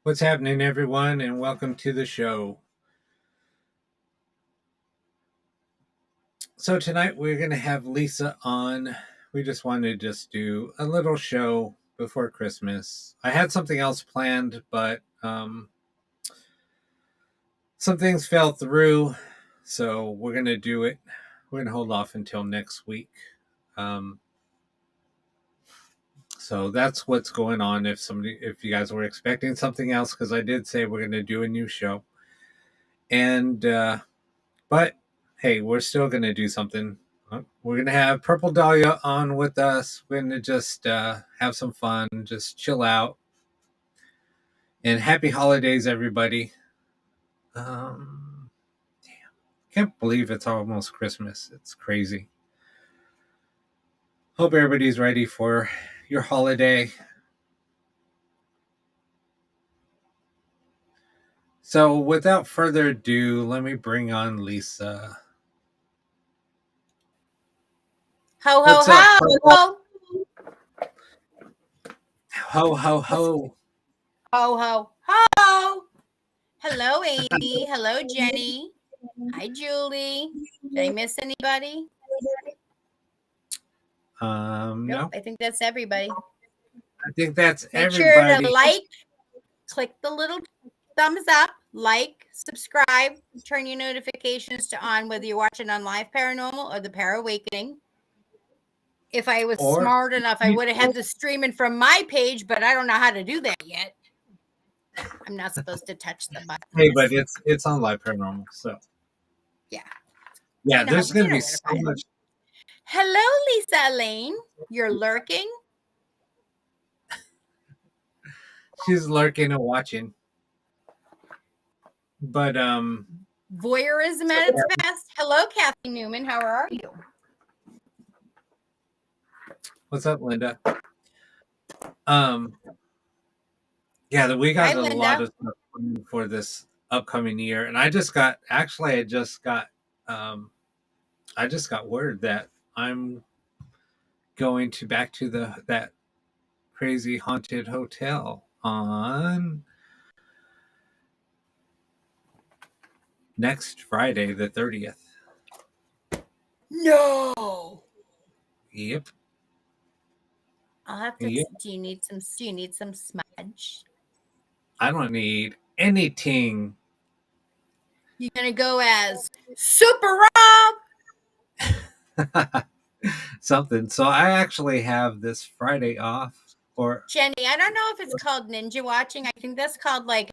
What's happening, everyone, and welcome to the show. So tonight we're going to have Lisa on. We just wanted to just do a little show before Christmas. I had something else planned, but some things fell through, so we're going to do it. We're going to hold off until next week. So that's what's going on. If you guys were expecting something else, because I did say we're going to do a new show, and but hey, we're still going to do something. We're going to have Purple Dahlia on with us. We're going to just have some fun, just chill out. And happy holidays, everybody. Damn. Can't believe it's almost Christmas. It's crazy. Hope everybody's ready for your holiday. So without further ado, let me bring on Lisa. Ho, ho, What's ho, up, ho. Ho, ho, ho. Ho, ho, ho. Hello, Amy. Hello, Jenny. Hi, Julie. Did I miss anybody? No. I think that's everybody. I think that's Make everybody. sure to like, click the little thumbs up, like, subscribe, turn your notifications to on, whether you're watching on Live Paranormal or the Parawakening. If I was smart enough, I would have had this streaming from my page, but I don't know how to do that yet. I'm not supposed to touch the button. Hey, but it's on Live Paranormal, so yeah. There's going to be so much. Hello, Lisa Elaine. You're lurking. She's lurking and watching. But voyeurism at its best. Hello, Kathy Newman. How are you? What's up, Linda? Yeah, we got a lot of stuff for this upcoming year, and I just got word that I'm going back to that crazy haunted hotel on next Friday, the 30th. No. Yep. I'll have to. Yep. Do you need some smudge? I don't need anything. You're gonna go as Super Rob. Something. So I actually have this Friday off. Or Jenny, I don't know if it's called ninja watching. I think that's called like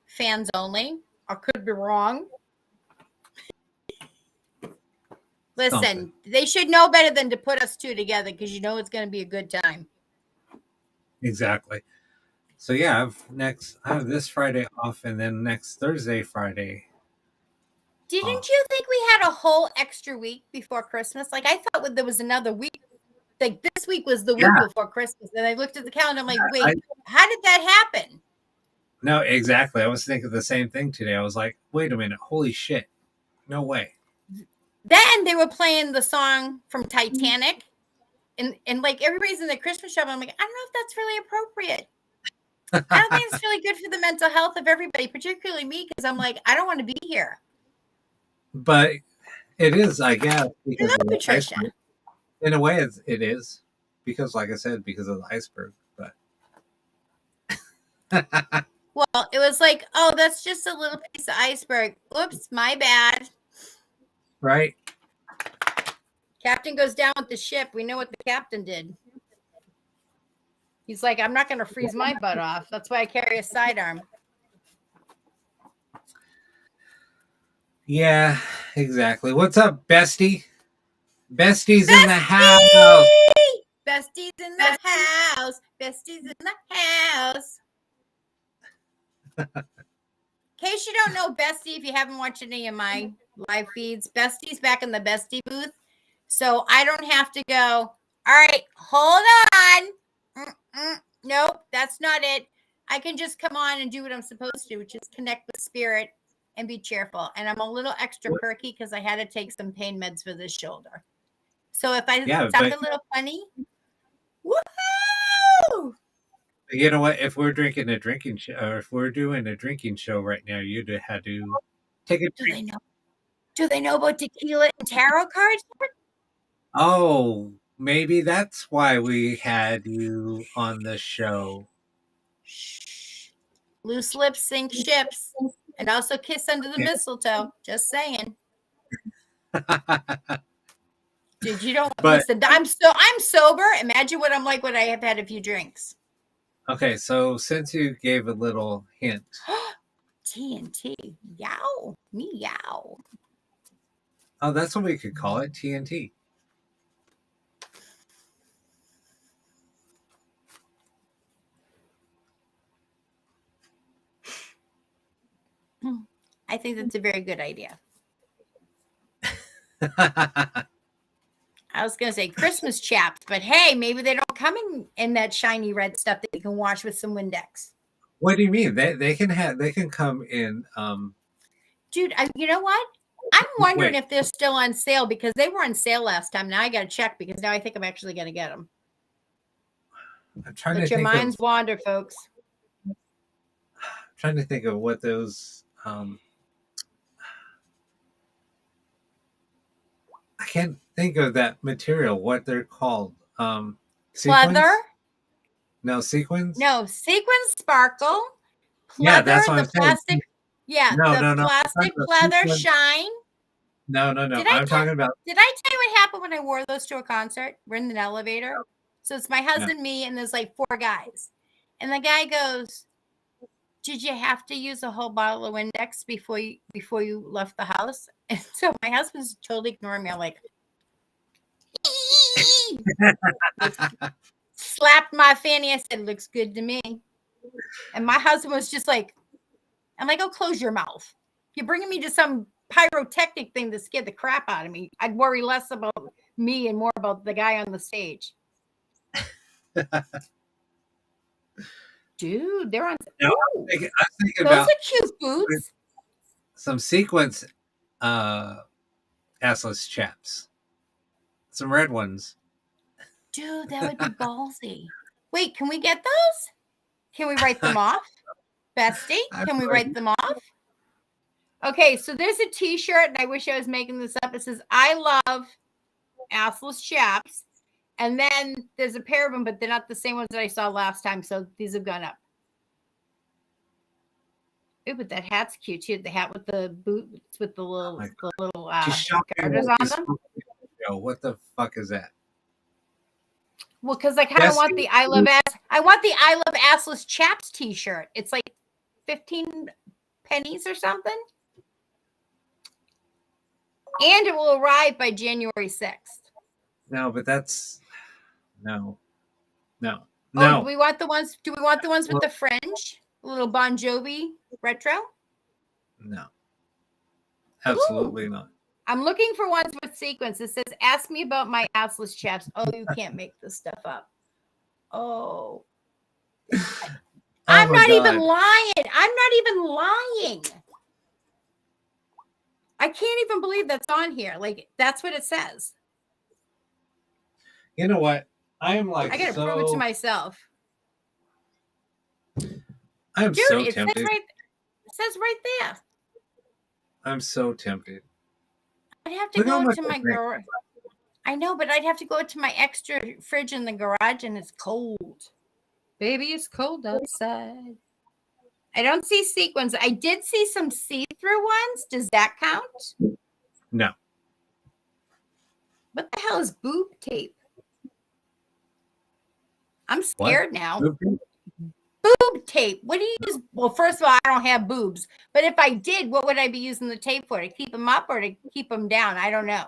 fans only. I could be wrong. Listen, they should know better than to put us two together because you know it's going to be a good time. Exactly. So yeah, I have this Friday off, and then next Thursday, Friday. Didn't you think we had a whole extra week before Christmas? Like I thought there was another week. Like this week was the week before Christmas, and I looked at the calendar. I'm like, wait, how did that happen? No, exactly. I was thinking the same thing today. I was like, wait a minute, holy shit, no way. Then they were playing the song from Titanic, and like everybody's in the Christmas show. I'm like, I don't know if that's really appropriate. I don't think it's really good for the mental health of everybody, particularly me, because I'm like, I don't want to be here. But it is, I guess, because of the Patricia. Iceberg. In a way, it is because, like I said, because of the iceberg. But well, it was like, oh, that's just a little piece of iceberg. Oops, my bad. Right. Captain goes down with the ship. We know what the captain did. He's like, I'm not going to freeze my butt off. That's why I carry a sidearm. Yeah, exactly. What's up, Bestie? Bestie's in the house. Bestie's in the house. Bestie's in the house. In case you don't know Bestie, if you haven't watched any of my live feeds, Bestie's back in the Bestie booth. So I don't have to go, all right, hold on. Nope, that's not it. I can just come on and do what I'm supposed to, which is connect with spirit and be cheerful. And I'm a little extra perky because I had to take some pain meds for this shoulder. So if I sound a little funny, woohoo! You know what? If we're drinking a drinking show, or if we're doing a drinking show right now, you'd have had to take a Do drink. they know? Do they know about tequila and tarot cards? Oh, maybe that's why we had you on the show. Shh. Loose lips sink ships, and also kiss under the mistletoe. Just saying. Dude, you don't But listen. I'm sober. Imagine what I'm like when I have had a few drinks. okay, so since you gave a little hint, TNT. Yow. Meow. oh, that's what we could call it, TNT. I think that's a very good idea. I was going to say Christmas chaps, but hey, maybe they don't come in that shiny red stuff that you can wash with some Windex. What do you mean? They can come in. Dude, you know what? I'm wondering Wait, if they're still on sale because they were on sale last time. Now I got to check because now I think I'm actually going to get them. I'm trying to Let your think minds of. wander, folks. Trying to think of what those. I can't think of that material. What they're called? Pleather? Sequins? No, sequins. No, sequin sparkle. Yeah, Pleather, that's what I'm the saying. plastic. Yeah, No, the no, no. I'm plastic talking about pleather sequins. shine. No, no, no. Did I I'm tell talking about did I tell you what happened when I wore those to a concert? We're in an elevator. So it's my no. husband, me, and there's like 4 guys. And the guy goes, "Did you have to use a whole bottle of Windex before you left the house?" And so my husband's totally ignoring me. I'm like, slapped my fanny. I said, "Looks good to me." And my husband was just like, I'm like, "Oh, close your mouth. You're bringing me to some pyrotechnic thing that scared the crap out of me. I'd worry less about me and more about the guy on the stage." Dude, they're on. No, Ooh, I'm thinking those about are cute boots. some sequence uh assless chaps. Some red ones. Dude, that would be ballsy. Wait, can we get those? Can we write them off? Bestie, I'm can we like, write them off? Okay, so there's a t-shirt, and I wish I was making this up. It says, "I love assless chaps." And then there's a pair of them, but they're not the same ones that I saw last time. So these have gone up. Ooh, but that hat's cute too. The hat with the boots with the oh my God. little She's shopping garters like on a them. Scorpio. What the fuck is that? Well, because I kind of want Bessie. the I love assless chaps t-shirt. It's like 15 pennies or something. And it will arrive by January 6th. No, but that's no. No. Oh, No. do we want the ones with Well, the fringe? A little Bon Jovi retro? no. Ooh. Absolutely not. I'm looking for ones with sequins. It says, "Ask me about my assless chaps." Oh, you can't make this stuff up. Oh. Oh I'm my not even God. lying. I'm not even lying. I can't even believe that's on here. Like, that's what it says. You know what? I am like I got to prove it to so myself. I'm Dude, so it tempted. says right there. I'm so tempted. I'd have to Look how go much to I my drink. garage. I know, but I'd have to go to my extra fridge in the garage and it's cold. Baby, it's cold outside. I don't see sequins. I did see some see-through ones. Does that count? No. What the hell is boob tape? I'm What? scared now. Boob tape. What do you use? Well, first of all, I don't have boobs. But if I did, what would I be using the tape for? To keep them up or to keep them down? I don't know.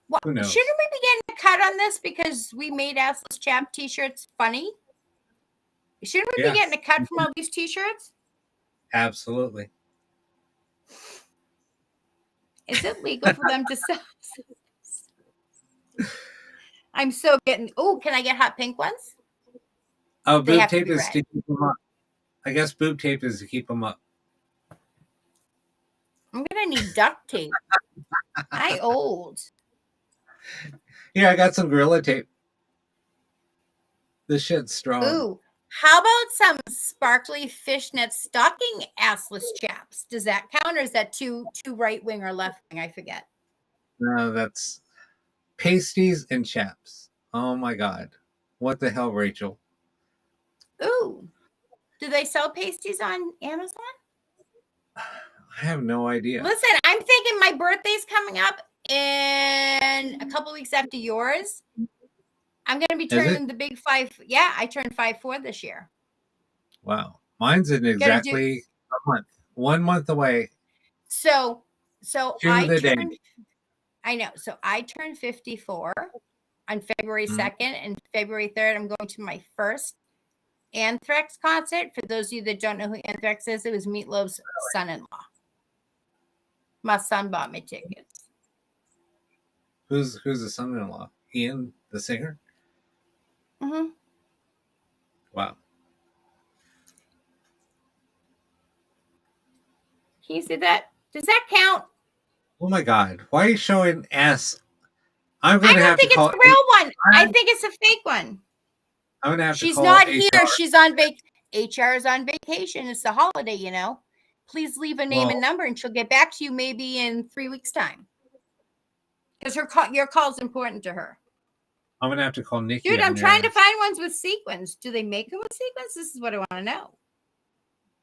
Well, Who knows? shouldn't we be getting a cut on this because we made assless chap t-shirts funny? Shouldn't we be Yes. getting a cut from all these t-shirts? Absolutely. Is it legal for them to sell? I'm so getting. Oh, can I get hot pink ones? Oh, They boob have to tape be is red. to keep them up. I guess boob tape is to keep them up. I'm gonna need duct tape. I old. Here, I got some Gorilla tape. This shit's strong. Ooh, how about some sparkly fishnet stocking assless chaps? Does that count, or is that too right wing or left wing? I forget. No, that's pasties and chaps. Oh my god. What the hell, Rachel? Ooh, do they sell pasties on Amazon? I have no idea. Listen, I'm thinking my birthday's coming up in a couple weeks after yours. I'm going to be Is it? turning the big 5. Yeah, I turned 5'4" this year. Wow. Mine's in Gonna do exactly a month. 1 month away so. to the day. I know. So I turned 54 on February Mhm. 2nd, and February 3rd, I'm going to my first Anthrax concert. For those of you that don't know who Anthrax is, it was Meatloaf's son-in-law. My son bought me tickets. Who's the son-in-law? Ian, the singer? Mm-hmm. Wow. Can you see that? Does that count? Oh my god. Why are you showing ass? I'm I gonna don't have to think it's call a real one. I I'm, think it's a fake one. I'm gonna have to She's call not here. HR. She's on HR is on vacation. It's the holiday, you know. Please leave a name Well, and number, and she'll get back to you maybe in 3 weeks' time. Because your call is important to her. I'm gonna have to call Nikki Dude, on I'm trying there. to find ones with sequins. Do they make them with sequins? This is what I want to know.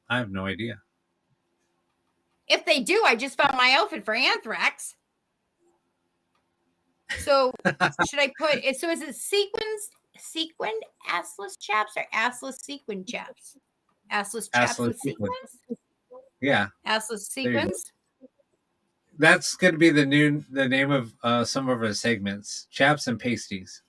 I have no idea. If they do, I just found my outfit for Anthrax. So should I put it? So is it sequined assless chaps or assless sequin chaps? Assless chaps Assless with sequin. sequins? Yeah, Assless there you go. sequins? That's gonna be the name of some of our segments. Chaps and pasties.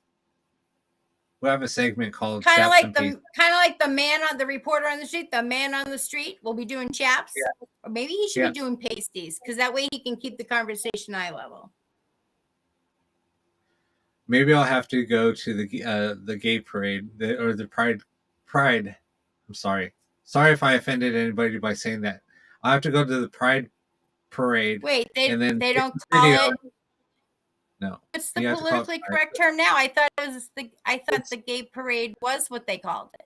We'll have a segment called Kind of Chaps like and Pasties. the man on the reporter on the street, the man on the street will be doing chaps. Yeah. Or maybe he should Yeah. be doing pasties, because that way he can keep the conversation eye level. Maybe I'll have to go to the gay parade or the pride. I'm sorry. Sorry if I offended anybody by saying that. I'll have to go to the pride parade Wait, and then they take don't a call video. it. No, What's the you have to call it politically pride. correct term now? I thought It's the gay parade was what they called it.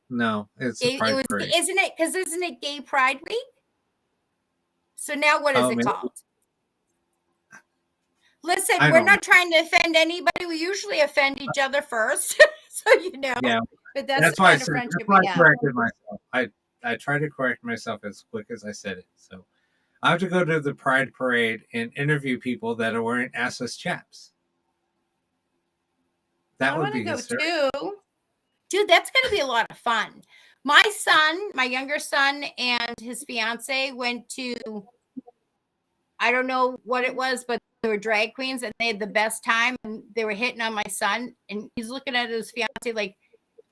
no, it's the It pride was, parade. isn't it? Because isn't it Gay Pride Week? So now what is Oh, it maybe. called? Listen, I we're don't know. not trying to offend anybody. We usually offend each other first, so you know. Yeah, But that's the that's why I kind of said. That's friendship why we I have. corrected myself. I tried to correct myself as quick as I said it. So I have to go to the pride parade and interview people that are wearing assless chaps. That I would want to be go hysterical. too. Dude, that's going to be a lot of fun. My son, my younger son, and his fiance went to, I don't know what it was, but they were drag queens and they had the best time. And they were hitting on my son. And he's looking at his fiance like,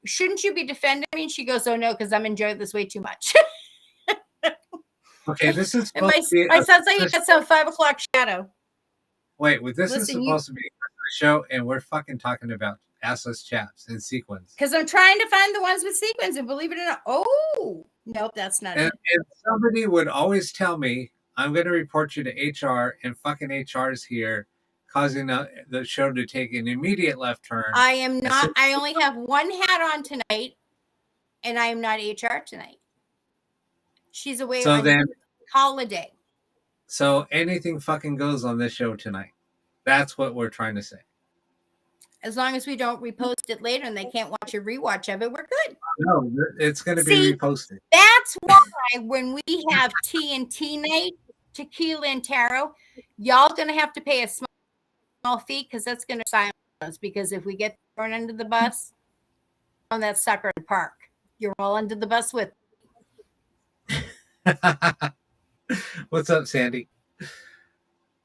shouldn't you be defending me? And she goes, oh no, because I'm enjoying this way too much. Okay, this is And supposed to be my a son's like, he Christmas got some 5 o'clock shadow. wait, this is Listen, you, supposed to be a Christmas show, and we're fucking talking about assless chaps and sequins. because I'm trying to find the ones with sequins, and believe it or not, oh, nope, that's not it. And somebody would always tell me, I'm going to report you to HR, and fucking HR's here, causing the show to take an immediate left turn. I am not, I only have one hat on tonight, and I am not HR tonight. She's away So on then, holiday. so anything fucking goes on this show tonight. That's what we're trying to say. As long as we don't repost it later and they can't watch a rewatch of it, we're good. No, it's going to be See, reposted. that's why when we have TNT night, tequila and tarot, y'all gonna have to pay a small fee, because that's gonna silence us. Because if we get thrown under the bus on that sucker in park, you're all under the bus with. What's up, Sandy?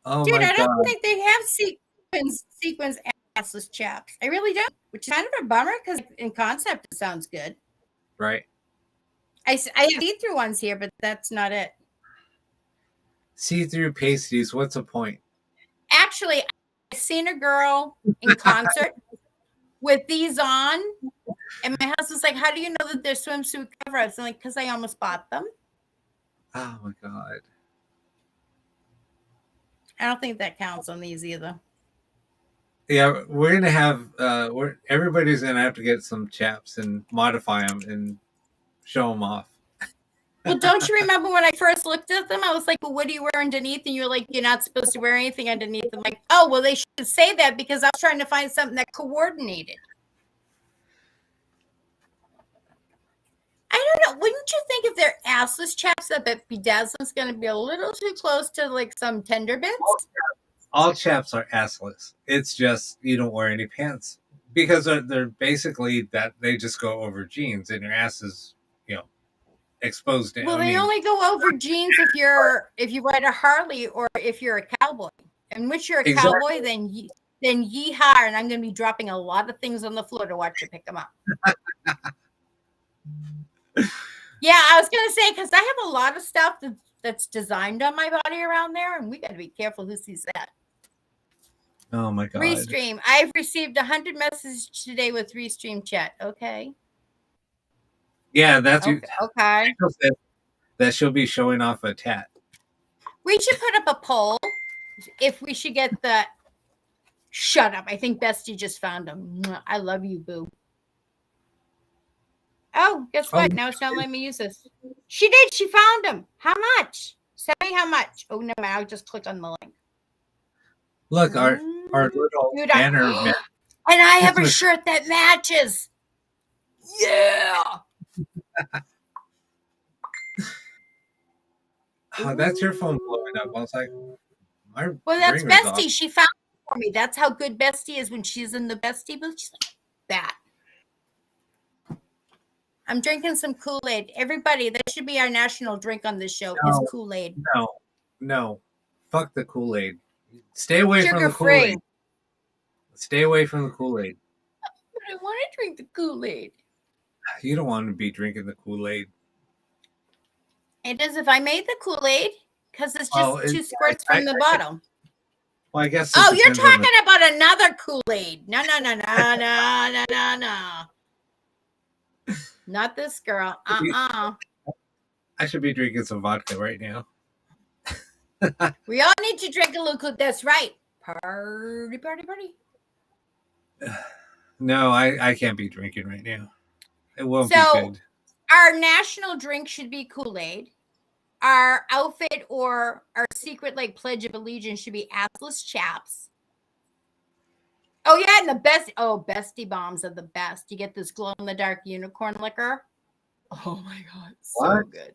Oh Dude, my I god! don't think they have sequins assless chaps. I really don't, which is kind of a bummer, because in concept it sounds good. Right? I have see-through ones here, but that's not it. See-through pasties. What's the point? Actually, I seen a girl in concert with these on, and my husband's like, "How do you know that they're swimsuit cover-ups?" I'm like, "Because I almost bought them." Oh my god! I don't think that counts on these either. Yeah, we're gonna have everybody's gonna have to get some chaps and modify them and show them off. Well, don't you remember when I first looked at them? I was like, well, what do you wear underneath? And you're like, you're not supposed to wear anything underneath. I'm like, oh, well, they should say that because I was trying to find something that coordinated. I don't know. Wouldn't you think if they're assless chaps that bedazzling's going to be a little too close to like some tender bits? All chaps are assless. It's just you don't wear any pants because they're basically that they just go over jeans and your ass is, you know, exposed. Well, I they mean, only go over jeans if you ride a Harley or if you're a cowboy. And which you're a exactly. cowboy, then yeehaw, and I'm going to be dropping a lot of things on the floor to watch you pick them up. Yeah, I was going to say, because I have a lot of stuff that's designed on my body around there, and we got to be careful who sees that. Oh my god. Restream. I've received 100 messages today with Restream chat. Okay. Yeah, that's okay. That she'll be showing off a tat. We should put up a poll if we should get the. Shut up. I think Bestie just found him. I love you, boo. Oh, guess what? Now it's not letting me use this. She did. She found him. How much? Send me how much. Oh, no, I'll just click on the link. Look, our little banner. And I have a shirt that matches. Yeah. Oh, that's your phone blowing up. I was like, well, that's Bestie. She found it for me. That's how good Bestie is when she's in the Bestie booth. She's like that. I'm drinking some Kool-Aid. Everybody, that should be our national drink on this show is Kool-Aid. No. Fuck the Kool-Aid. Stay away from the Kool-Aid. Stay away from the Kool-Aid. But I want to drink the Kool-Aid. You don't want to be drinking the Kool-Aid. It is if I made the Kool-Aid, because it's just 2 squirts from the bottle. Well, I guess. Oh, you're talking about another Kool-Aid. No. Not this girl. I should be drinking some vodka right now. We all need to drink a little. That's right. Party. No, I can't be drinking right now. It won't be good. Our national drink should be Kool-Aid. Our outfit or our secret like pledge of allegiance should be assless chaps. Oh yeah, and the best. Oh, Bestie bombs are the best. You get this glow in the dark unicorn liquor. Oh my god, so good.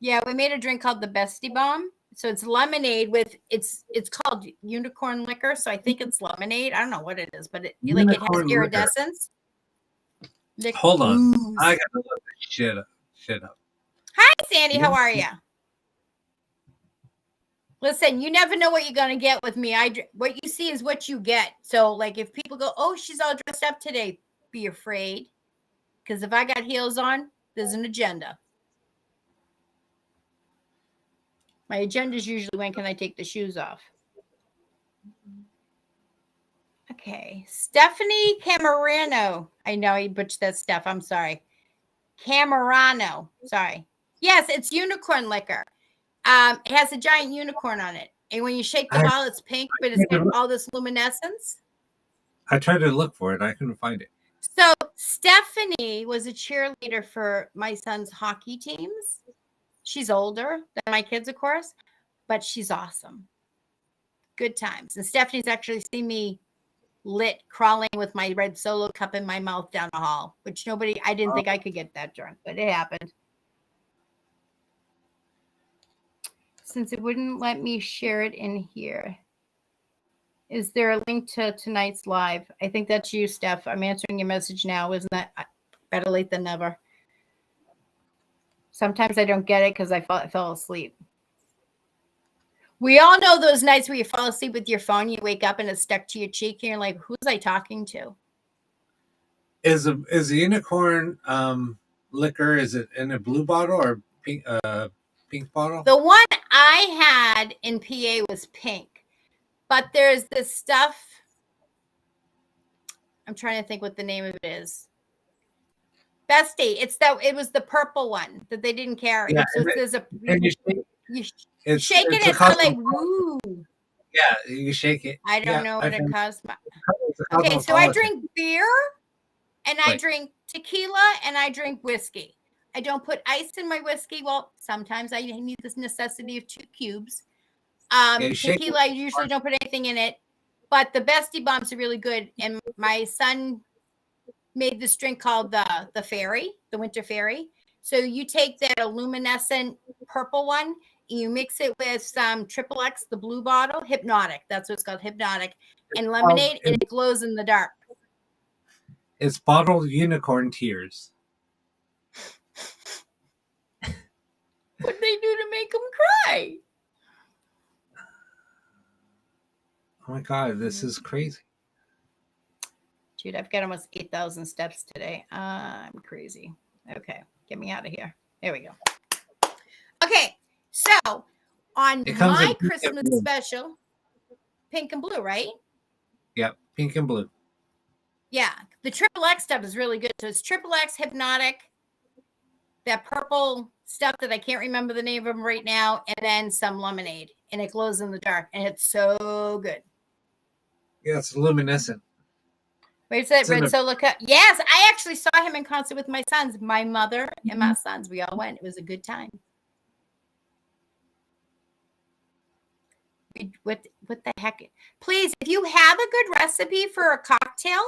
Yeah, we made a drink called the Bestie Bomb. So it's lemonade with it's called unicorn liquor. So I think it's lemonade. I don't know what it is, but it has iridescence. Hold on, I gotta look this shit up. Hi, Sandy. How are you? Listen, you never know what you're gonna get with me. What you see is what you get. So, like, if people go, "Oh, she's all dressed up today," be afraid, because if I got heels on, there's an agenda. My agenda is usually when can I take the shoes off. Okay, Stephanie Camarano. I know you butchered that stuff. I'm sorry. Camarano. Sorry. Yes, it's unicorn liquor. It has a giant unicorn on it. And when you shake the bottle, it's pink, but it's got all this luminescence. I tried to look for it. I couldn't find it. So Stephanie was a cheerleader for my son's hockey teams. She's older than my kids, of course, but she's awesome. Good times. And Stephanie's actually seen me lit crawling with my red Solo cup in my mouth down the hall, which I didn't think I could get that drunk, but it happened. Since it wouldn't let me share it in here. Is there a link to tonight's live? I think that's you, Steph. I'm answering your message now. Isn't that better late than never? Sometimes I don't get it because I fell asleep. We all know those nights where you fall asleep with your phone, you wake up and it's stuck to your cheek, and you're like, who's I talking to? Is a unicorn liquor, is it in a blue bottle or pink bottle? The one I had in PA was pink, but there's this stuff. I'm trying to think what the name of it is. Bestie, it was the purple one that they didn't carry. Yeah, so there's a and you shake it, it's kind of like woo. Yeah, you shake it. I don't Yeah, know I what it found caused. it's a Okay, so I cosmopolitan. drink beer and I Right. drink tequila and I drink whiskey. I don't put ice in my whiskey. Well, sometimes I need this necessity of 2 cubes. Yeah, you shake it. Tequila, I usually don't put anything in it, but the Bestie bombs are really good. And my son made this drink called the fairy, the winter fairy. So you take that luminescent purple one, you mix it with some triple X, the blue bottle, hypnotic. That's what it's called, hypnotic, and lemonade, and it glows in the dark. It's bottled unicorn tears. What they do to make them cry? Oh my god, this is crazy. Dude, I've got almost 8,000 steps today. I'm crazy. Okay, get me out of here. There we go. Okay, so on It comes in my pink and Christmas blue. special, pink and blue, right? Yep, pink and blue. Yeah, the triple X stuff is really good. So it's triple X, hypnotic, that purple stuff that I can't remember the name of them right now, and then some lemonade, and it glows in the dark, and it's so good. Yeah, it's luminescent. Where's that It's in Red a Solo Cup? Yes, I actually saw him in concert with my sons, my mother and my sons. We all went. It was a good time. What the heck? Please, if you have a good recipe for a cocktail,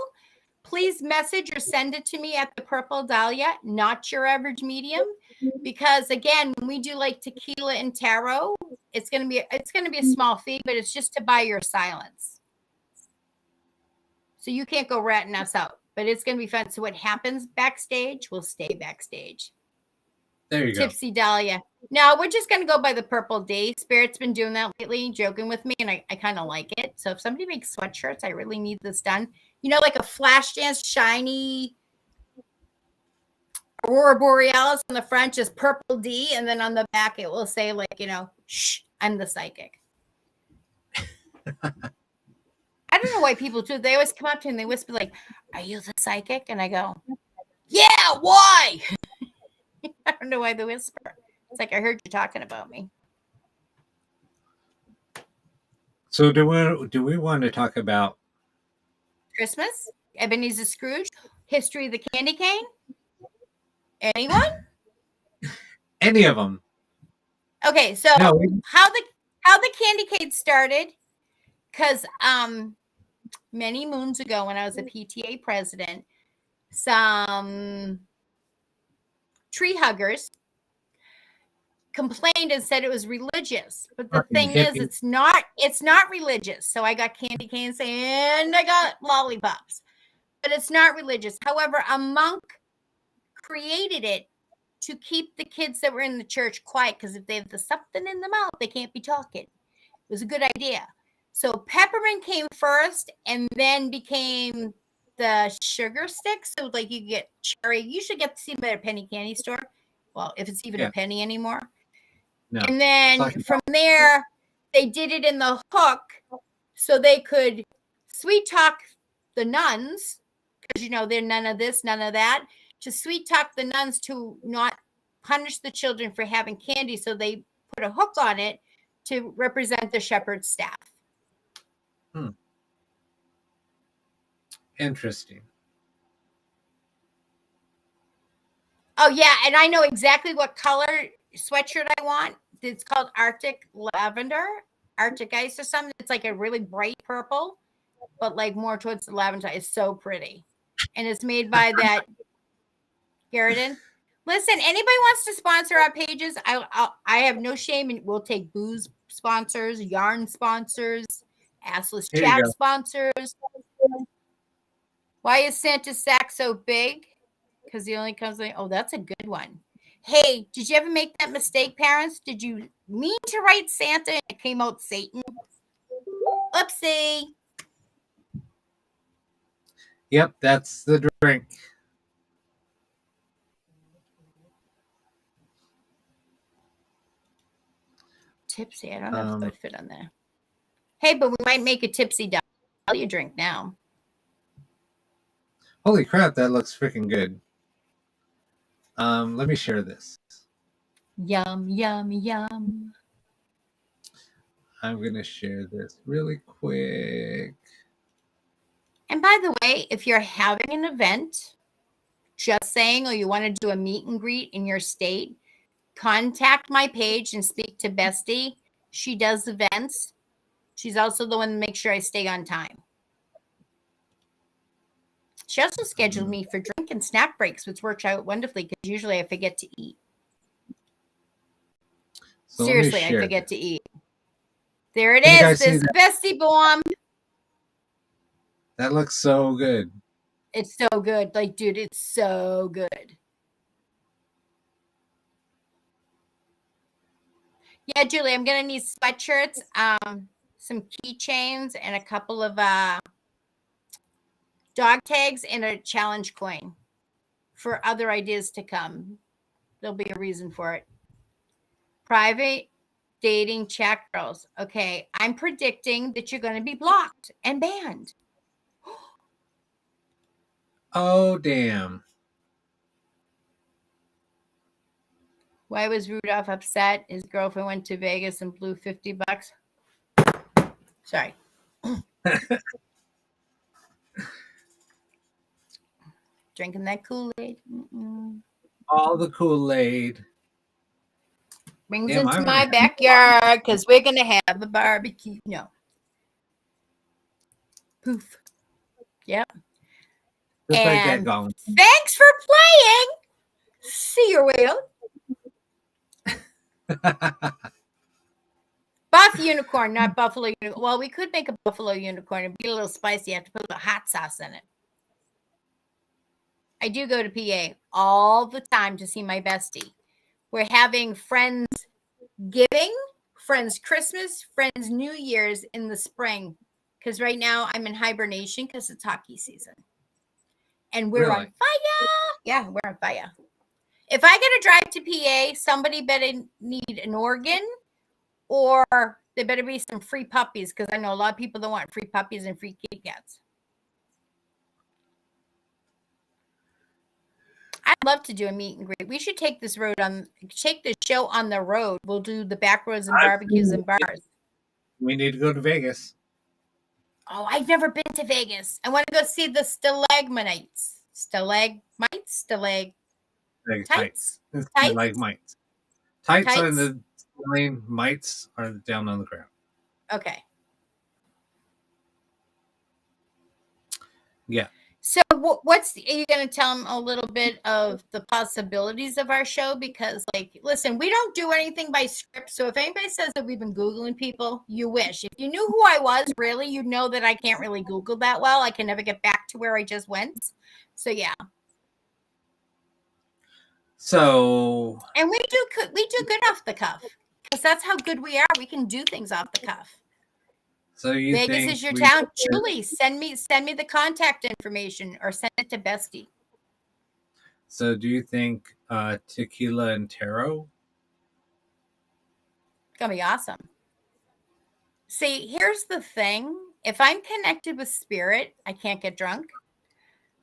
please message or send it to me at the Purple Dahlia, not your average medium. Because again, when we do like tequila and taro, it's gonna be a small fee, but it's just to buy your silence. So you can't go ratting us out, but it's gonna be fun. So what happens backstage will stay backstage. there you go. Tipsy Dahlia. No, we're just going to go by the Purple D. Spirit's been doing that lately, joking with me, and I kind of like it. So if somebody makes sweatshirts, I really need this done. You know, like a flash dance, shiny Aurora Borealis on the front, just Purple D, and then on the back it will say, like, you know, shh, I'm the psychic. I don't know why people do. They always come up to me and they whisper, like, are you the psychic? And I go, yeah, why? I don't know why they whisper. It's like, I heard you talking about me. So do we want to talk about Christmas, Ebenezer Scrooge, history of the candy cane? Anyone? any of them? Okay, so No, how the candy cane started? Because many moons ago, when I was a PTA president, some tree huggers complained and said it was religious. But the fucking thing is, hippie. it's not religious. So I got candy canes and I got lollipops, but it's not religious. However, a monk created it to keep the kids that were in the church quiet, because if they have something in the mouth, they can't be talking. It was a good idea. So peppermint came first and then became the sugar sticks. So like you get cherry, you should get to see them at a penny candy store. Well, if it's even a Yeah, penny anymore. no. And then Fucking from there, they did it in the hook so they could sweet talk the nuns, because you know they're none of this, none of that, to sweet talk the nuns to not punish the children for having candy. So they put a hook on it to represent the shepherd's staff. interesting. Oh yeah, and I know exactly what color sweatshirt I want. It's called Arctic Lavender, Arctic Ice or something. It's like a really bright purple, but like more towards the lavender. It's so pretty. And it's made by that Garrison. Listen, anybody wants to sponsor our pages, I have no shame, and we'll take booze sponsors, yarn sponsors, assless Here you chat go. sponsors. Why is Santa's sack so big? Because he only comes like, oh, that's a good one. Hey, did you ever make that mistake, parents? Did you mean to write Santa and it came out Satan? Oopsie. Yep, that's the drink. Tipsy. I don't know if that would fit on there. Hey, but we might make a tipsy Dahlia drink now. Holy crap, that looks freaking good. Let me share this. Yum, yum, yum. I'm going to share this really quick. And by the way, if you're having an event, just saying, or you want to do a meet and greet in your state, contact my page and speak to Bestie. She does events. She's also the one to make sure I stay on time. She also scheduled me for drink and snack breaks, which works out wonderfully because usually I forget to eat. So Seriously, I forget to eat. There it Can you is. guys see This that? Bestie bomb. That looks so good. It's so good. Like, dude, it's so good. Yeah, Julie, I'm gonna need sweatshirts, some keychains, and a couple of dog tags and a challenge coin for other ideas to come. There'll be a reason for it. Private dating chat girls. Okay, I'm predicting that you're going to be blocked and banned. Oh, damn. Why was Rudolph upset? His girlfriend went to Vegas and blew $50. Sorry. Drinking that Kool-Aid. All the Kool-Aid. Brings Damn, into I'm my gonna backyard because we're going to have a barbecue. No. Poof. Yep. just like that And gong. thanks for playing. See you around. Buff unicorn, not buffalo unicorn. Well, we could make a buffalo unicorn. It'd be a little spicy. You have to put a little hot sauce in it. I do go to PA all the time to see my bestie. We're having Friends Giving, Friends Christmas, Friends New Year's in the spring. Because right now I'm in hibernation because it's hockey season. And we're on fire. Yeah, we're on fire. If I get a drive to PA, somebody better need an organ or there better be some free puppies because I know a lot of people that want free puppies and free kitty cats. I'd love to do a meet and greet. We should take this show on the road. We'll do the back roads and barbecues and bars. We need to go to Vegas. Oh, I've never been to Vegas. I want to go see the stalagmites. Stalagmites? Tights? Stalagmites. Tights are in the lane, mites are down on the ground. Okay. Yeah. So are you going to tell them a little bit of the possibilities of our show? Because, like, listen, we don't do anything by script. So if anybody says that we've been Googling people, you wish. If you knew who I was, really, you'd know that I can't really Google that well. I can never get back to where I just went. So, yeah. So. And we do good off the cuff. Because that's how good we are. We can do things off the cuff. So you Vegas think is your town. Julie, send me the contact information or send it to Bestie. So do you think tequila and tarot? It's gonna be awesome. See, here's the thing. If I'm connected with spirit, I can't get drunk.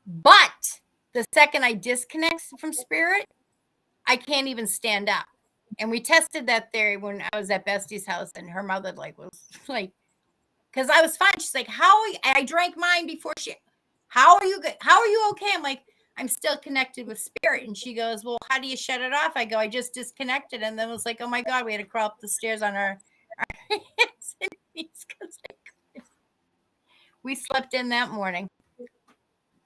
But the second I disconnect from spirit, I can't even stand up. And we tested that theory when I was at Bestie's house, and her mother was like, because I was fine. She's like, I drank mine before how are you okay? I'm like, I'm still connected with spirit. And she goes, well, how do you shut it off? I go, I just disconnected. And then it was like, oh my God, we had to crawl up the stairs on our hands and knees because we slept in that morning.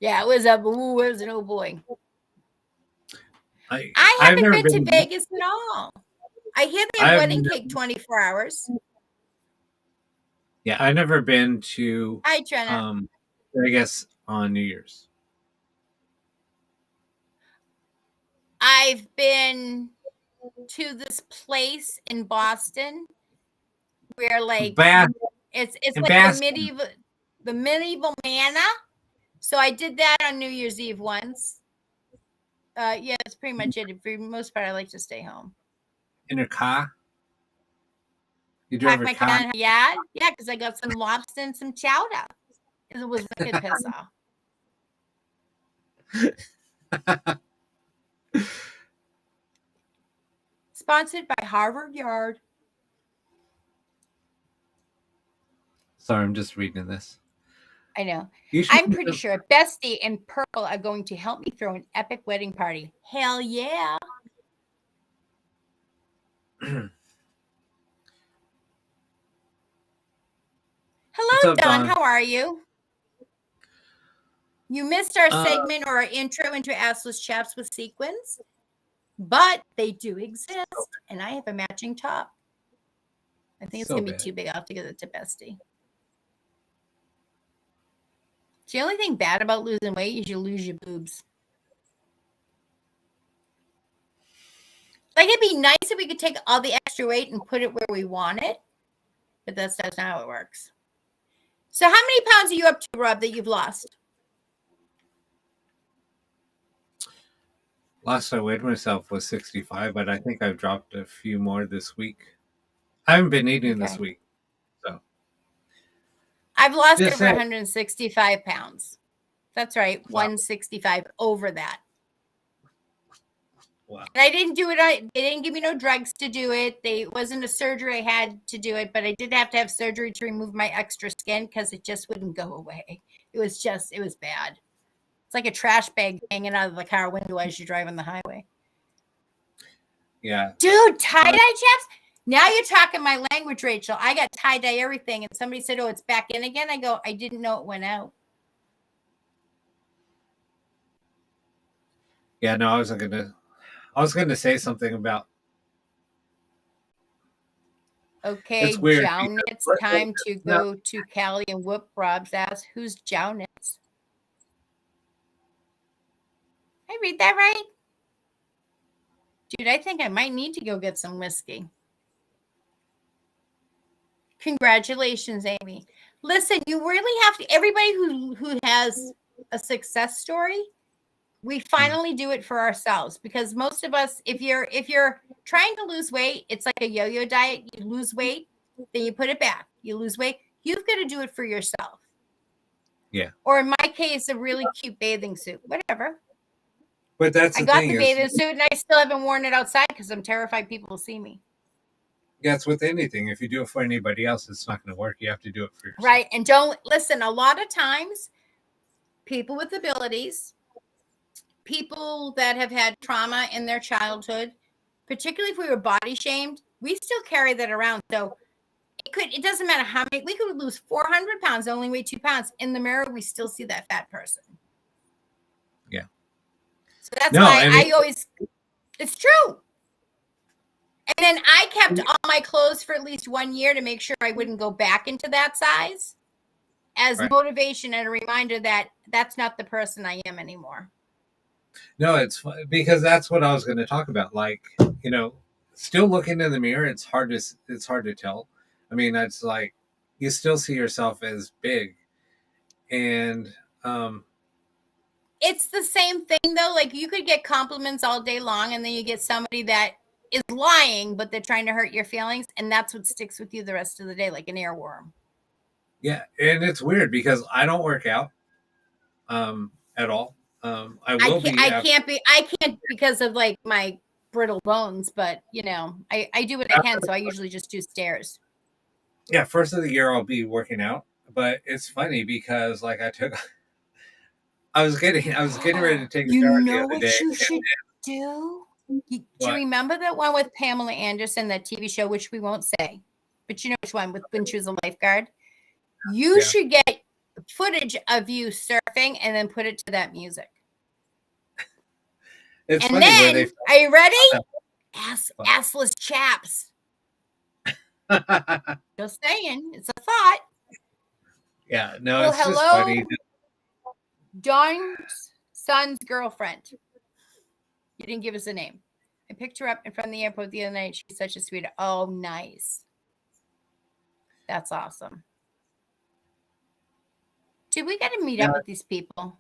Yeah, it was an oh boy. I haven't been to Vegas at all. I hear they have wedding cake 24 hours. Yeah, I've never been to Vegas on New Year's. I've been to this place in Boston where it's like the medieval manor. So I did that on New Year's Eve once. Yeah, that's pretty much it. For the most part, I like to stay home. In a car? You drove a car? Yeah, because I got some lobster and some chowder. It was wicked piss off. Sponsored by Harvard Yard. Sorry, I'm just reading this. I know. You should. I'm pretty sure Bestie and Purple are going to help me throw an epic wedding party. Hell yeah. What's Hello, up, Don. Don? How are you? You missed our Uh, segment or our intro into Assless Chaps with sequins, but they do exist, and I have a matching top. I think it's so going to be bad. too big. I'll have to give it to Bestie. The only thing bad about losing weight is you lose your boobs. Like, it'd be nice if we could take all the extra weight and put it where we want it, but that's not how it works. So how many pounds are you up to, Rob, that you've lost? Last I weighed myself was 65, but I think I've dropped a few more this week. I haven't been eating this Okay. week, so I've lost just over saying. 165 pounds. That's right, Wow. 165 over that. Wow. And I didn't do it. They didn't give me no drugs to do it. It wasn't a surgery I had to do it, but I did have to have surgery to remove my extra skin because it just wouldn't go away. It was bad. It's like a trash bag hanging out of the car window as you drive on the highway. Yeah. Dude, tie-dye chaps? Now you're talking my language, Rachel. I got tie-dye everything, and somebody said, oh, it's back in again. I go, I didn't know it went out. Yeah, no, I was gonna say something about. Okay, It's weird. Jownitz, time to go to Cali and whoop Rob's ass. Who's Jownitz? I read that right? Dude, I think I might need to go get some whiskey. Congratulations, Amy. Listen, you really have to, everybody who has a success story, we finally do it for ourselves, because most of us, if you're trying to lose weight, it's like a yo-yo diet. You lose weight, then you put it back. You lose weight. You've got to do it for yourself. Yeah. Or in my case, a really cute bathing suit, whatever. But that's I the got thing the is, bathing suit and I still haven't worn it outside because I'm terrified people will see me. yeah, it's with anything. If you do it for anybody else, it's not going to work. You have to do it for yourself. Right. And don't listen. A lot of times, people with abilities, people that have had trauma in their childhood, particularly if we were body shamed, we still carry that around. So it doesn't matter how many, we could lose 400 pounds, only weigh 2 pounds. In the mirror, we still see that fat person. Yeah. So that's why I mean, I always, it's true. And then I kept all my clothes for at least 1 year to make sure I wouldn't go back into that size, as right. motivation and a reminder that that's not the person I am anymore. No, it's because that's what I was going to talk about. Like, still looking in the mirror, it's hard to tell. I mean, it's like you still see yourself as big, and It's the same thing though. Like, you could get compliments all day long, and then you get somebody that is lying, but they're trying to hurt your feelings, and that's what sticks with you the rest of the day, like an earworm. yeah, and it's weird because I don't work out at all. I will be. I can't because of like my brittle bones, but I do what I can. So I usually just do stairs. Yeah, first of the year I'll be working out, but it's funny because like I was getting ready to take a You shower the know other what day. you should do? Do you remember that one with Pamela Anderson, that TV show, which we won't say, but you know which one, with when she was a lifeguard? You should get footage of you surfing and then put it to that music. It's and funny where then, are you ready? Assless chaps. Just saying, it's a thought. Yeah, no, well, it's hello, just funny. Dawn's son's girlfriend. You didn't give us a name. I picked her up in front of the airport the other night. She's such a sweetheart. Oh, nice. That's awesome. Dude, we got to meet up with these people.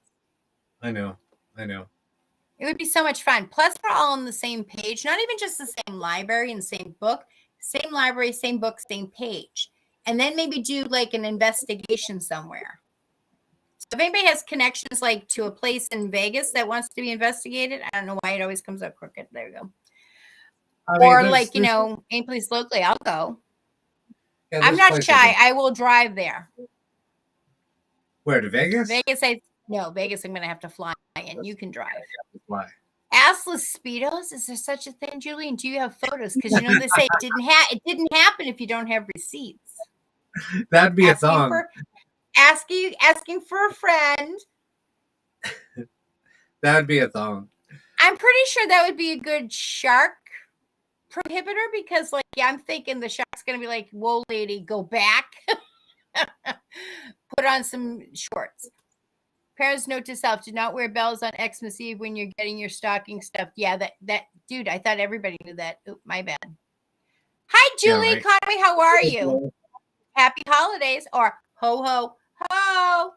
I know. It would be so much fun. Plus, we're all on the same page. Not even just the same library and same book. Same library, same book, same page. And then maybe do like an investigation somewhere. So if anybody has connections like to a place in Vegas that wants to be investigated, I don't know why it always comes out crooked. There you go. I mean, or like, any place locally, I'll go. Yeah, I'm those not places shy. are. I will drive there. Where, to Vegas? Vegas, no, Vegas, I'm going to have to fly and you can drive. Why? Assless Speedos? Is there such a thing, Julie? And do you have photos? Because you know they say it didn't happen if you don't have receipts. That'd be a thong. Asking for a friend. That'd be a thong. I'm pretty sure that would be a good shark prohibitor because, like, yeah, I'm thinking the shark's going to be like, "Whoa, lady, go back." Put on some shorts. Parents, note to self: do not wear bells on Xmas Eve when you're getting your stocking stuffed. Yeah, that dude. I thought everybody knew that. Oop, my bad. Hi, Yeah, Julie right. Conway. How are you? Happy holidays, or ho ho ho.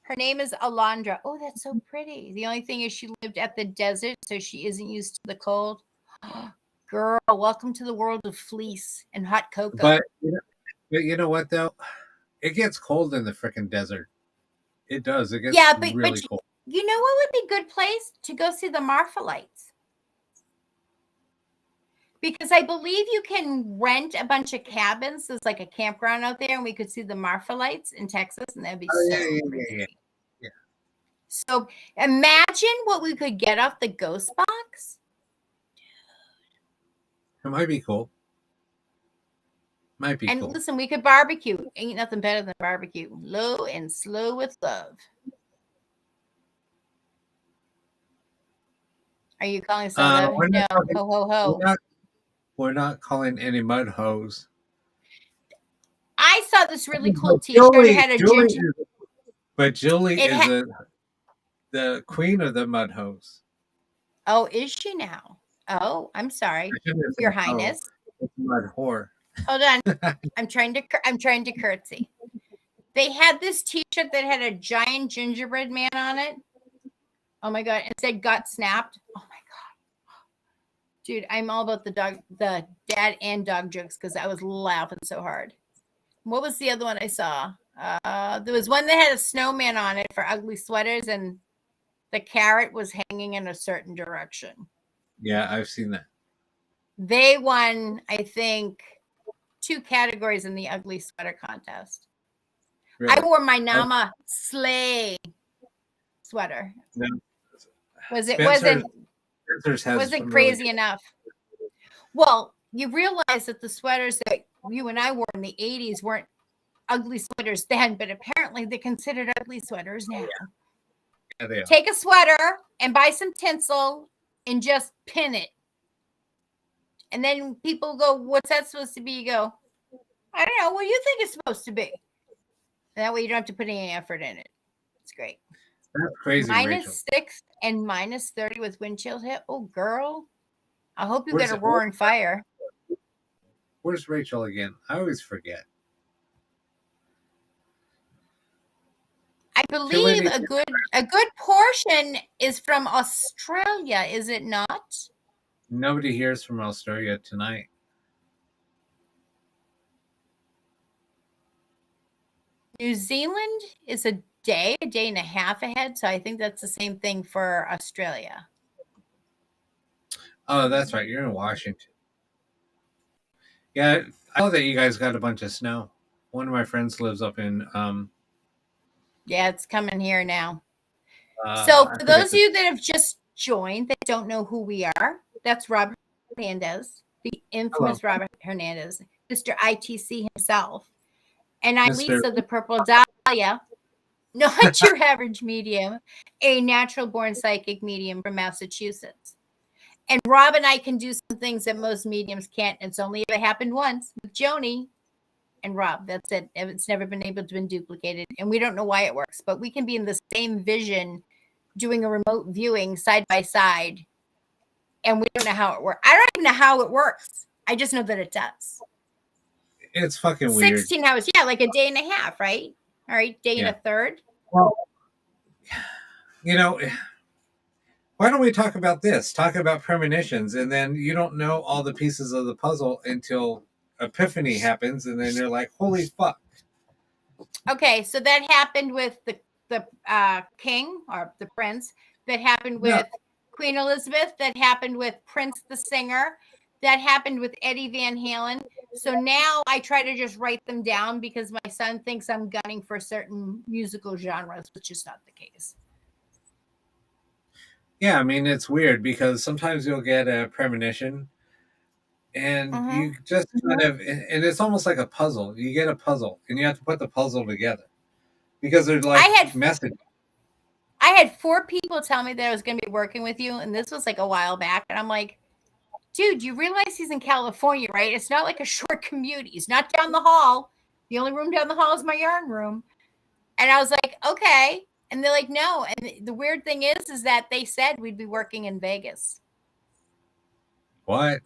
Her name is Alondra. Oh, that's so pretty. The only thing is she lived at the desert, so she isn't used to the cold. Girl, welcome to the world of fleece and hot cocoa. But you know what though? It gets cold in the freaking desert. It does. It gets Yeah, really cold. You know what would be a good place to go see the Marphalites? Because I believe you can rent a bunch of cabins. There's like a campground out there, and we could see the Marphalites in Texas, and that'd be Oh, so yeah, pretty. yeah. Yeah. So imagine what we could get off the ghost box. It might be cool. Might be And cool. listen, we could barbecue. Ain't nothing better than barbecue. Low and slow with love. Are you calling soda? No. Ho, ho, ho. We're not calling any mud hose. I saw this really cool t-shirt. It had a ginger. But Julie is the queen of the mud hose. Oh, is she now? Oh, I'm sorry, Your Highness. Mud whore. Hold on. I'm trying to curtsy. They had this t-shirt that had a giant gingerbread man on it. Oh my god! It said "got snapped." Oh my god, dude! I'm all about the dad and dog jokes because I was laughing so hard. What was the other one I saw? There was one that had a snowman on it for ugly sweaters, and the carrot was hanging in a certain direction. Yeah, I've seen that. They won, I think, 2 categories in the ugly sweater contest. Really? I wore my Nama sleigh sweater. No. Wasn't crazy enough. Well, you realize that the sweaters that you and I wore in the 80s weren't ugly sweaters then, but apparently they're considered ugly sweaters now. Yeah, they are. Take a sweater and buy some tinsel and just pin it. And then people go, what's that supposed to be? You go, I don't know. What do you think it's supposed to be? And that way you don't have to put any effort in it. It's great. That's crazy. -6 and -30 with wind chill hit. Oh, girl. I hope you get a roaring fire. Where's Rachel again? I always forget. I believe a good portion is from Australia, is it not? Nobody here is from Australia tonight. New Zealand is a day and a half ahead, so I think that's the same thing for Australia. Oh, that's right. You're in Washington. Yeah, I know that you guys got a bunch of snow. One of my friends lives up in yeah, it's coming here now. So for those of you that have just joined that don't know who we are, that's Robert Hernandez, the infamous Robert Hernandez, Mr. ITC himself. And I'm Lisa, the Purple Dahlia, not your average medium, a natural-born psychic medium from Massachusetts. And Rob and I can do some things that most mediums can't. It's only ever happened once with Joni and Rob. That's it. It's never been able to be duplicated. And we don't know why it works, but we can be in the same vision doing a remote viewing side by side. And we don't know how it works. I don't even know how it works. I just know that it does. It's fucking weird. 16 hours. Yeah, like a day and a half, right? All right, day and a third. Well, you know, why don't we talk about this? Talk about premonitions, and then you don't know all the pieces of the puzzle until epiphany happens, and then you're like, holy fuck. Okay, so that happened with the king or the prince. That happened with Queen Elizabeth. That happened with Prince the singer. that happened with Eddie Van Halen. So now I try to just write them down because my son thinks I'm gunning for certain musical genres, which is not the case. Yeah, I mean, it's weird because sometimes you'll get a premonition and you just kind of, and it's almost like a puzzle. You get a puzzle and you have to put the puzzle together because they're like messages. I had 4 people tell me that I was going to be working with you, and this was like a while back. And I'm like, dude, you realize he's in California, right? It's not like a short commute. He's not down the hall. The only room down the hall is my yarn room. And I was like, okay. And they're like, no. And the weird thing is that they said we'd be working in Vegas. What?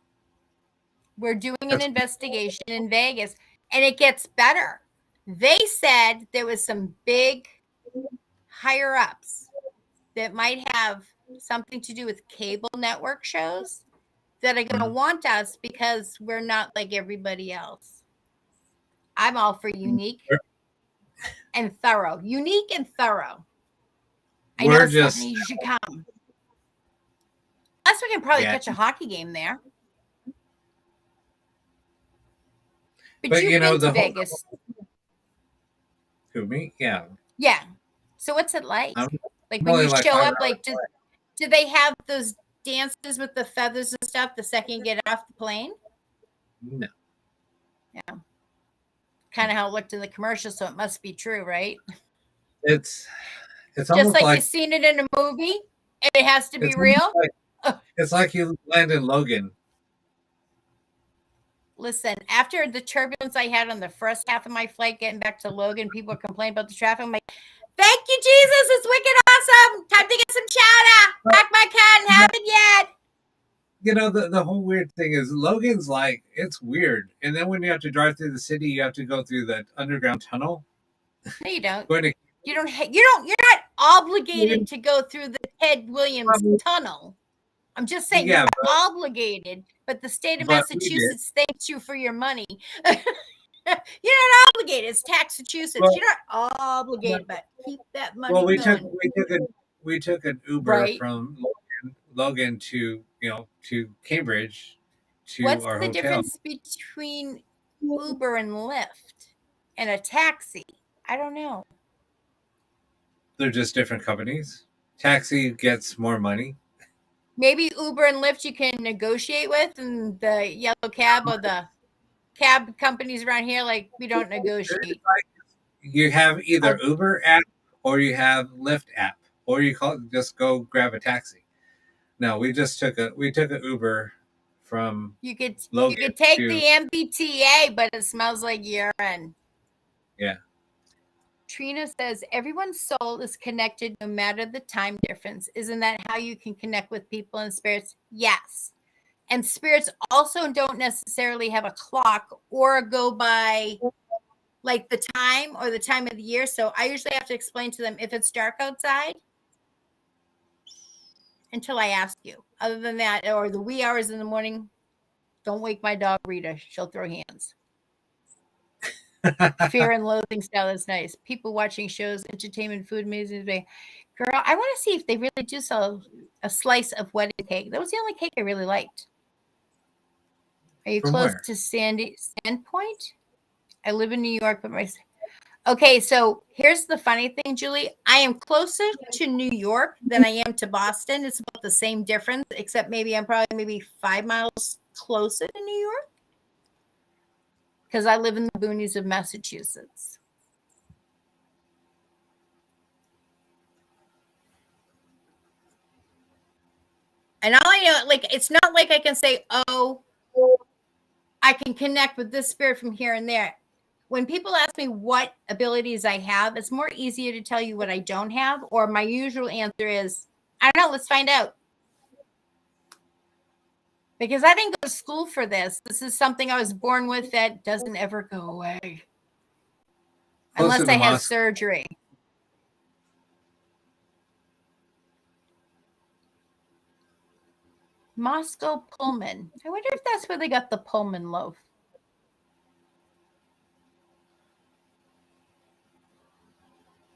We're doing an investigation in Vegas, and it gets better. They said there was some big higher ups that might have something to do with cable network shows that are going to want us because we're not like everybody else. I'm all for unique and thorough. Unique and thorough. I know, Stephanie, you should come. Plus, we can probably catch a hockey game there. But you've been to Vegas. Who, me? Yeah. Yeah. So what's it like? Like when you show up, like do they have those dances with the feathers and stuff the second you get off the plane? No. Yeah. Kind of how it looked in the commercial, so it must be true, right? It's just like you've seen it in a movie, and it has to be real. It's like you land in Logan. Listen, after the turbulence I had on the first half of my flight getting back to Logan, people were complaining about the traffic. I'm like, thank you, Jesus. It's wicked awesome. Time to get some chowder. Pack my car and haven't yet. You know, the whole weird thing is Logan's like, it's weird. And then when you have to drive through the city, you have to go through the underground tunnel. No, you don't. You're not obligated to go through the Ted Williams tunnel. I'm just saying you're not obligated, but the state of Massachusetts thanks you for your money. You're not obligated. It's Massachusetts. You're not obligated, but keep that money. Well, we took an Uber from Logan to to Cambridge to What's our the hotel. difference between Uber and Lyft and a taxi? I don't know. They're just different companies. Taxi gets more money. Maybe Uber and Lyft you can negotiate with, and the yellow cab or the cab companies around here, like, we don't negotiate. You have either Uber app or you have Lyft app, or you just go grab a taxi. No, we took an Uber from Logan. You could take the MBTA, but it smells like urine. Yeah. Trina says, everyone's soul is connected no matter the time difference. Isn't that how you can connect with people and spirits? Yes. And spirits also don't necessarily have a clock or go by like the time or the time of the year. So I usually have to explain to them if it's dark outside until I ask you. Other than that, or the wee hours in the morning, don't wake my dog Rita. She'll throw hands. Fear and loathing style is nice. People watching shows, entertainment, food, music. Girl, I want to see if they really do sell a slice of wedding cake. That was the only cake I really liked. Are you close to Sandpoint? I live in New York, but okay, so here's the funny thing, Julie. I am closer to New York than I am to Boston. It's about the same difference, except I'm probably 5 miles closer to New York because I live in the boonies of Massachusetts. And all I know, like, it's not like I can say, oh, I can connect with this spirit from here and there. When people ask me what abilities I have, it's more easier to tell you what I don't have, or my usual answer is, I don't know, let's find out. Because I didn't go to school for this. This is something I was born with that doesn't ever go away. Unless I have surgery. Moscow Pullman. I wonder if that's where they got the Pullman loaf.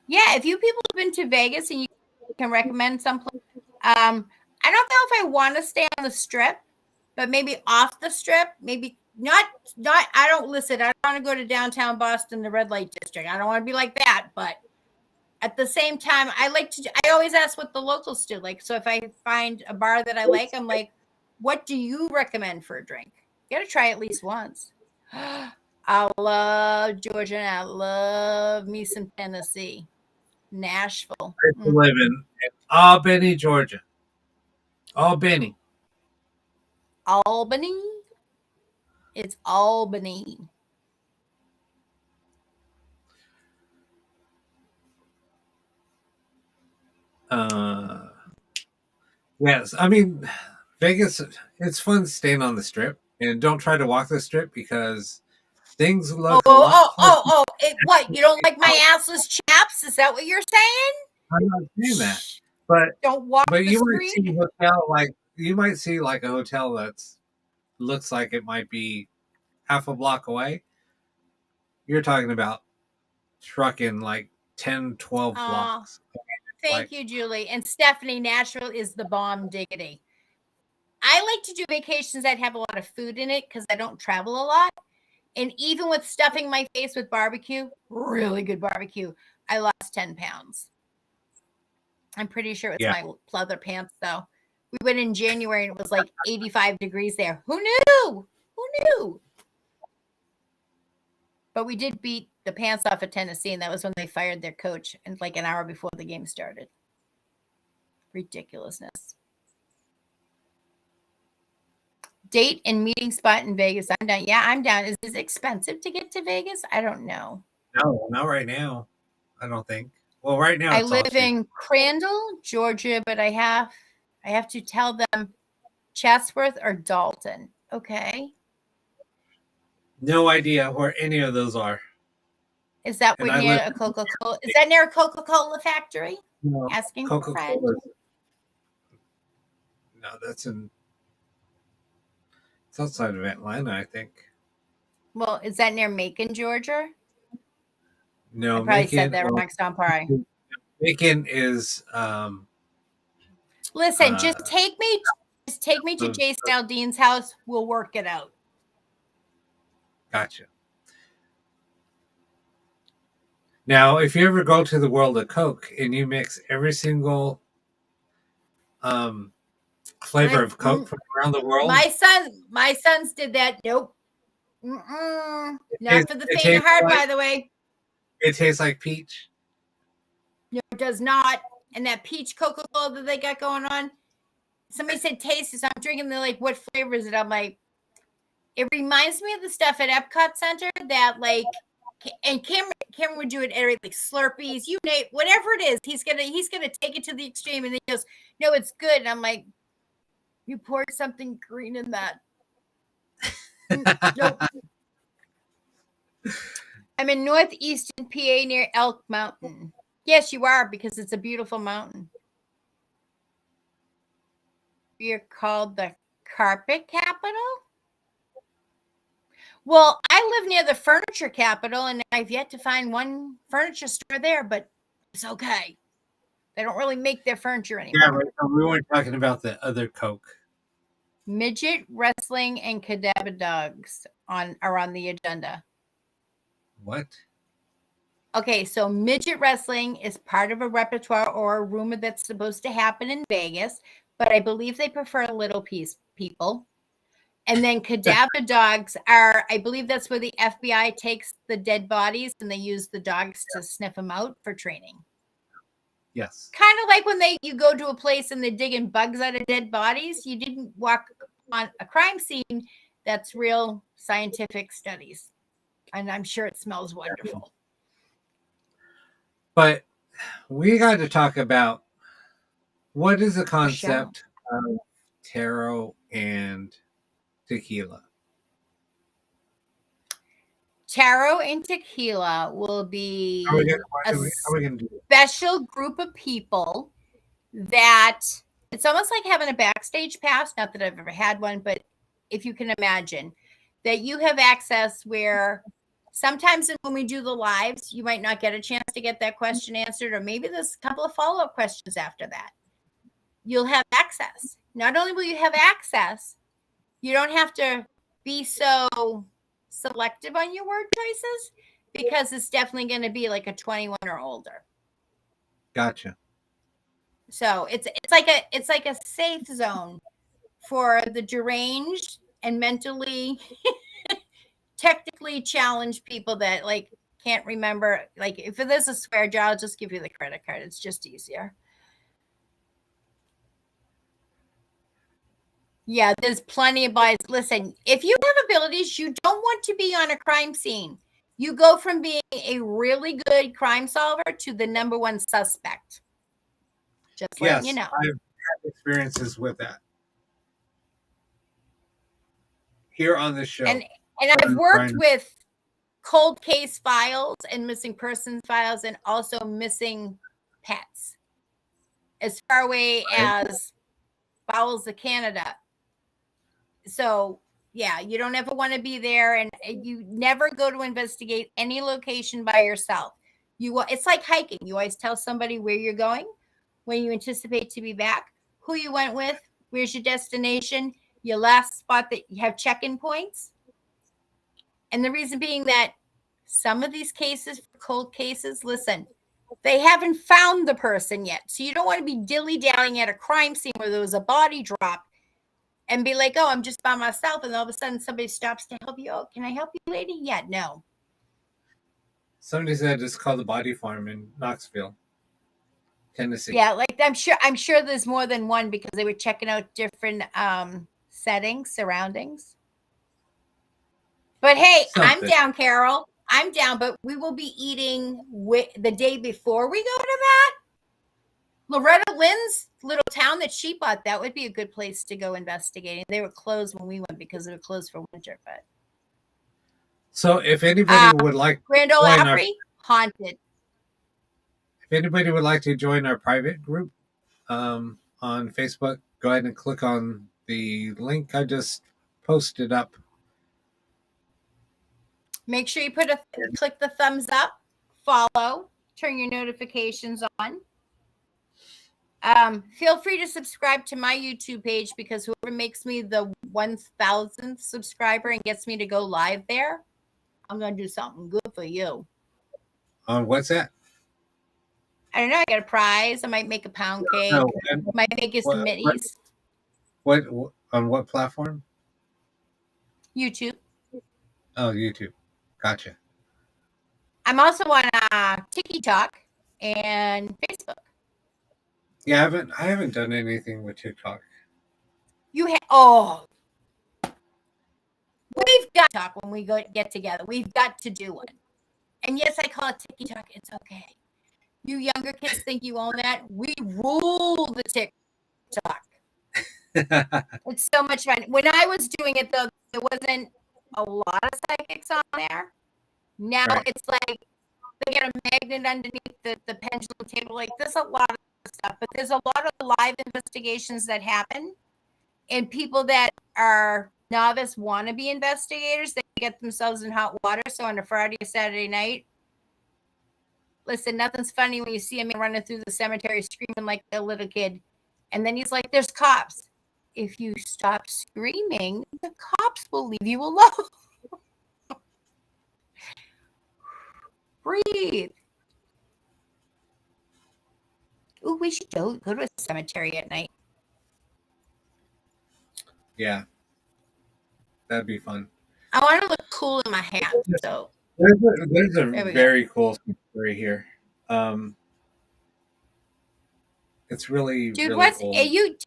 Yeah, if you people have been to Vegas and you can recommend some place. I don't know if I want to stay on the Strip but maybe off the strip, maybe not. I don't listen. I don't want to go to downtown Boston, the red light district. I don't want to be like that, but at the same time, I always ask what the locals do. Like, so if I find a bar that I like, I'm like, what do you recommend for a drink? You got to try at least once. I love Georgia and I love me some Tennessee. Nashville. I used to live in Albany, Georgia. Albany. Albany. It's Albany. Yes, I mean Vegas. It's fun staying on the strip, and don't try to walk the strip because things Oh, look a oh, lot oh, closer. oh, oh. What? You don't like my assless chaps? Is that what you're saying? I'm not saying that, Shh. but Don't walk the you might see street. a hotel you might see like a hotel that's looks like it might be half a block away. You're talking about trucking like 10, 12 Oh, blocks. thank Like, you, Julie. And Stephanie, Nashville is the bomb diggity. I like to do vacations that have a lot of food in it because I don't travel a lot. And even with stuffing my face with barbecue, really good barbecue, I lost 10 pounds. I'm pretty sure it's yeah. my pleather pants, though. We went in January and it was like 85 degrees there. Who knew? Who knew? But we did beat the pants off of Tennessee, and that was when they fired their coach and like an hour before the game started. Ridiculousness. Date and meeting spot in Vegas. I'm down. Yeah, I'm down. Is it expensive to get to Vegas? I don't know. No, not right now. I don't think. Well, right now I it's all live cheap. in Crandall, Georgia, but I have to tell them Chatsworth or Dalton. Okay. No idea where any of those are. Is that And what I live near a Coca-Cola? Is that near a Coca-Cola factory? no Asking for a Coca friend. Cola. No, that's in it's outside of Atlanta, I think. Well, is that near Macon, Georgia? I No, probably said Macon. that wrong. Sorry. Macon is Listen, uh just take me to of, Jason of, Aldean's house. We'll work it out. gotcha. Now, if you ever go to the world of Coke and you mix every single um flavor of Coke from around the world, My sons did that. Nope. Not for the it faint of tastes heart, like by the way. peach. No, it does not. And that peach Coca-Cola that they got going on. Somebody said taste it. So I'm drinking. They're like, what flavor is it? I'm like, it reminds me of the stuff at Epcot Center that like, and Cameron would do it every like Slurpees, you name whatever it is. He's gonna take it to the extreme, and then he goes, no, it's good. And I'm like, you poured something green in that. Nope. I'm in northeastern PA near Elk Mountain. Yes, you are, because it's a beautiful mountain. We are called the carpet capital. Well, I live near the furniture capital, and I've yet to find one furniture store there, but it's okay. They don't really make their furniture anymore. Yeah, right. So we weren't talking about the other Coke. Midget wrestling and cadaver dogs are on the agenda. What? Okay, so midget wrestling is part of a repertoire or a rumor that's supposed to happen in Vegas, but I believe they prefer little people. And then cadaver dogs are, I believe that's where the FBI takes the dead bodies and they use the dogs to sniff them out for training. Yes. Kind of like when you go to a place and they're digging bugs out of dead bodies. You didn't walk on a crime scene. That's real scientific studies. And I'm sure it smells wonderful. But we got to talk about what is the concept of tarot and tequila. Tarot and tequila will be a special group of people that it's almost like having a backstage pass. Not that I've ever had one, but if you can imagine that you have access where sometimes when we do the lives, you might not get a chance to get that question answered, or maybe there's a couple of follow-up questions after that. You'll have access. Not only will you have access, You don't have to be so selective on your word choices because it's definitely going to be like a 21 or older. Gotcha. So it's like a safe zone for the deranged and mentally technically challenged people that like can't remember. Like if there's a swear jar, I'll just give you the credit card. It's just easier. Yeah, there's plenty of bodies. Listen, if you have abilities, you don't want to be on a crime scene. You go from being a really good crime solver to the number one suspect. Just letting you Yes, know. I've had experiences with that here on the show. And I've worked with cold case files and missing persons files and also missing pets as far away as bowels of Canada. So yeah, you don't ever want to be there, and you never go to investigate any location by yourself. It's like hiking. You always tell somebody where you're going, when you anticipate to be back, who you went with, where's your destination, your last spot that you have check-in points. And the reason being that some of these cases, cold cases, listen, they haven't found the person yet. So you don't want to be dilly-dallying at a crime scene where there was a body drop and be like, oh, I'm just by myself. And all of a sudden somebody stops to help you. Oh, can I help you, lady? Yeah, no. Somebody said it's called the Body Farm in Knoxville, Tennessee. Yeah, like I'm sure there's more than one because they were checking out different settings, surroundings. But hey, I'm down, Carol. I'm down, but we will be eating the day before we go to that. Loretta Lynn's little town that she bought, that would be a good place to go investigating. They were closed when we went because they were closed for winter. But so if anybody would like Grand Ole Opry, haunted. If anybody would like to join our private group on Facebook, go ahead and click on the link I just posted up. Make sure you click the thumbs up, follow, turn your notifications on. Feel free to subscribe to my YouTube page because whoever makes me the 1,000th subscriber and gets me to go live there, I'm going to do something good for you. On what's that? I don't know. I got a prize. I might make a pound cake. No, might make you some middies. What on what platform? YouTube. Oh, YouTube. Gotcha. I'm also on TikTok and Facebook. Yeah, I haven't done anything with TikTok. We've got to talk when we get together. We've got to do one. And yes, I call it TikTok. It's okay. You younger kids think you own that. We rule the TikTok. It's so much fun. When I was doing it, though, there wasn't a lot of psychics on there. Now it's like they get a magnet underneath the pendulum table. Like there's a lot of stuff, but there's a lot of live investigations that happen. And people that are novice wannabe investigators, they get themselves in hot water. So on a Friday or Saturday night, listen, nothing's funny when you see him running through the cemetery screaming like a little kid. And then he's like, there's cops. If you stop screaming, the cops will leave you alone. Breathe. Ooh, we should go to a cemetery at night. Yeah. That'd be fun. I want to look cool in my hat. So there's a very cool story here. It's really, dude. Really old.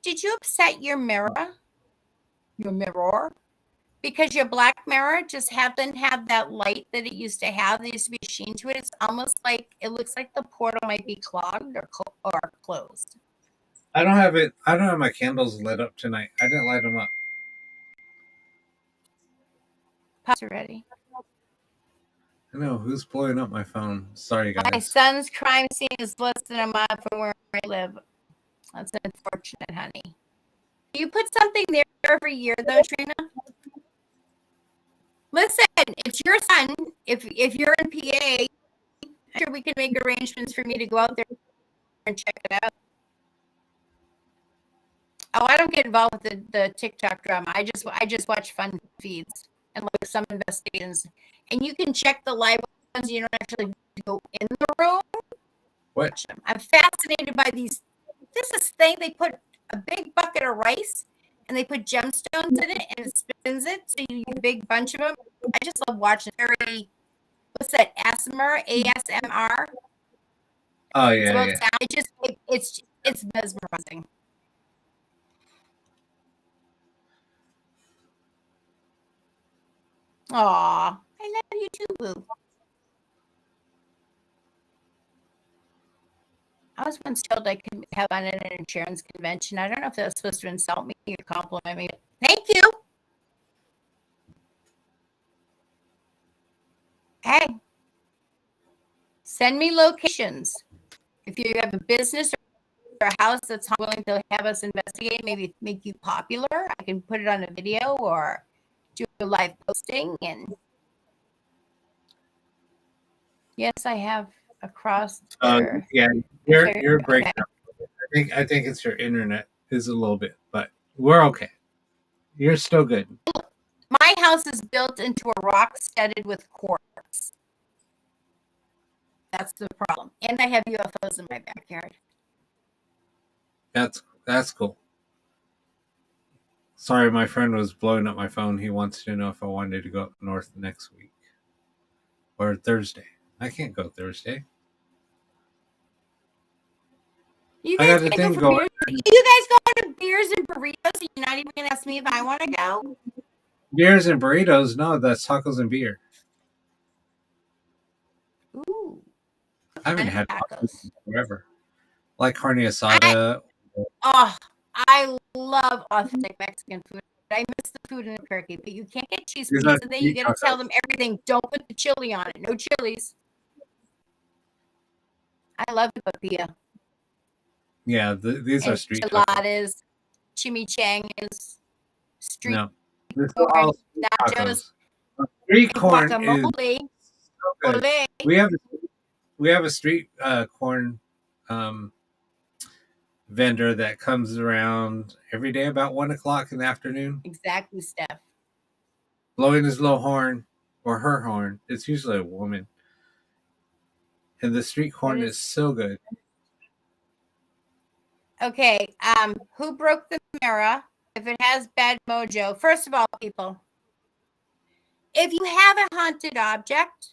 Did you upset your mirror? Your mirror? Because your black mirror just doesn't have that light that it used to have. There used to be a sheen to it. It's almost like it looks like the portal might be clogged or closed. I don't have my candles lit up tonight. I didn't light them up. Pops are ready. I know who's blowing up my phone. Sorry, guys. My son's crime scene is less than a mile from where I live. That's unfortunate, honey. Do you put something there every year, though, Trina? Listen, it's your son. If you're in PA, I'm sure we can make arrangements for me to go out there and check it out. Oh, I don't get involved with the TikTok drama. I just watch fun feeds and like some investigations. And you can check the live ones. You don't actually go in the room. What? Watch them. I'm fascinated by these. This is thing they put a big bucket of rice and they put gemstones in it and it spins it. So you get a big bunch of them. I just love watching. Very, what's that? ASMR, ASMR. Oh It's yeah, about yeah. sound. It's mesmerizing. Aw, I love you too, boo. I was once told I could have on an insurance convention. I don't know if that was supposed to insult me or compliment me. Thank you. Hey, send me locations. If you have a business or a house that's willing to have us investigate, maybe make you popular, I can put it on a video or do a live posting. And yes, I have across there. Yeah, you're breaking Okay. up. I think it's your internet is a little bit, but we're okay. You're still good. My house is built into a rock studded with quartz. That's the problem. And I have UFOs in my backyard. That's cool. Sorry, my friend was blowing up my phone. He wants to know if I wanted to go up north next week or Thursday. I can't go Thursday. You I guys got a can't go thing for going. beers. You guys go to beers and burritos. And you're not even gonna ask me if I want to go. Beers and burritos? No, that's tacos and beer. Ooh, I haven't and had tacos tacos. in forever. Like carne I asada. oh, I love authentic Mexican food. I miss the food in Turkey, but you can't get cheese These are pizza there. You street got to tell them tacos. everything. Don't put the chili on it. No chilies. I love tortilla Yeah, these are street tacos. enchiladas, chimichangas, street No, this is corn, all street nachos, tacos. Street and corn is guacamole. so good. Ole. We have we have a street corn um, vendor that comes around every day about 1 o'clock in the afternoon, Exactly, Steph. blowing his little horn or her horn. It's usually a woman, and the street That corn is is so good. okay. Who broke the mirror? If it has bad mojo, first of all, people, if you have a haunted object,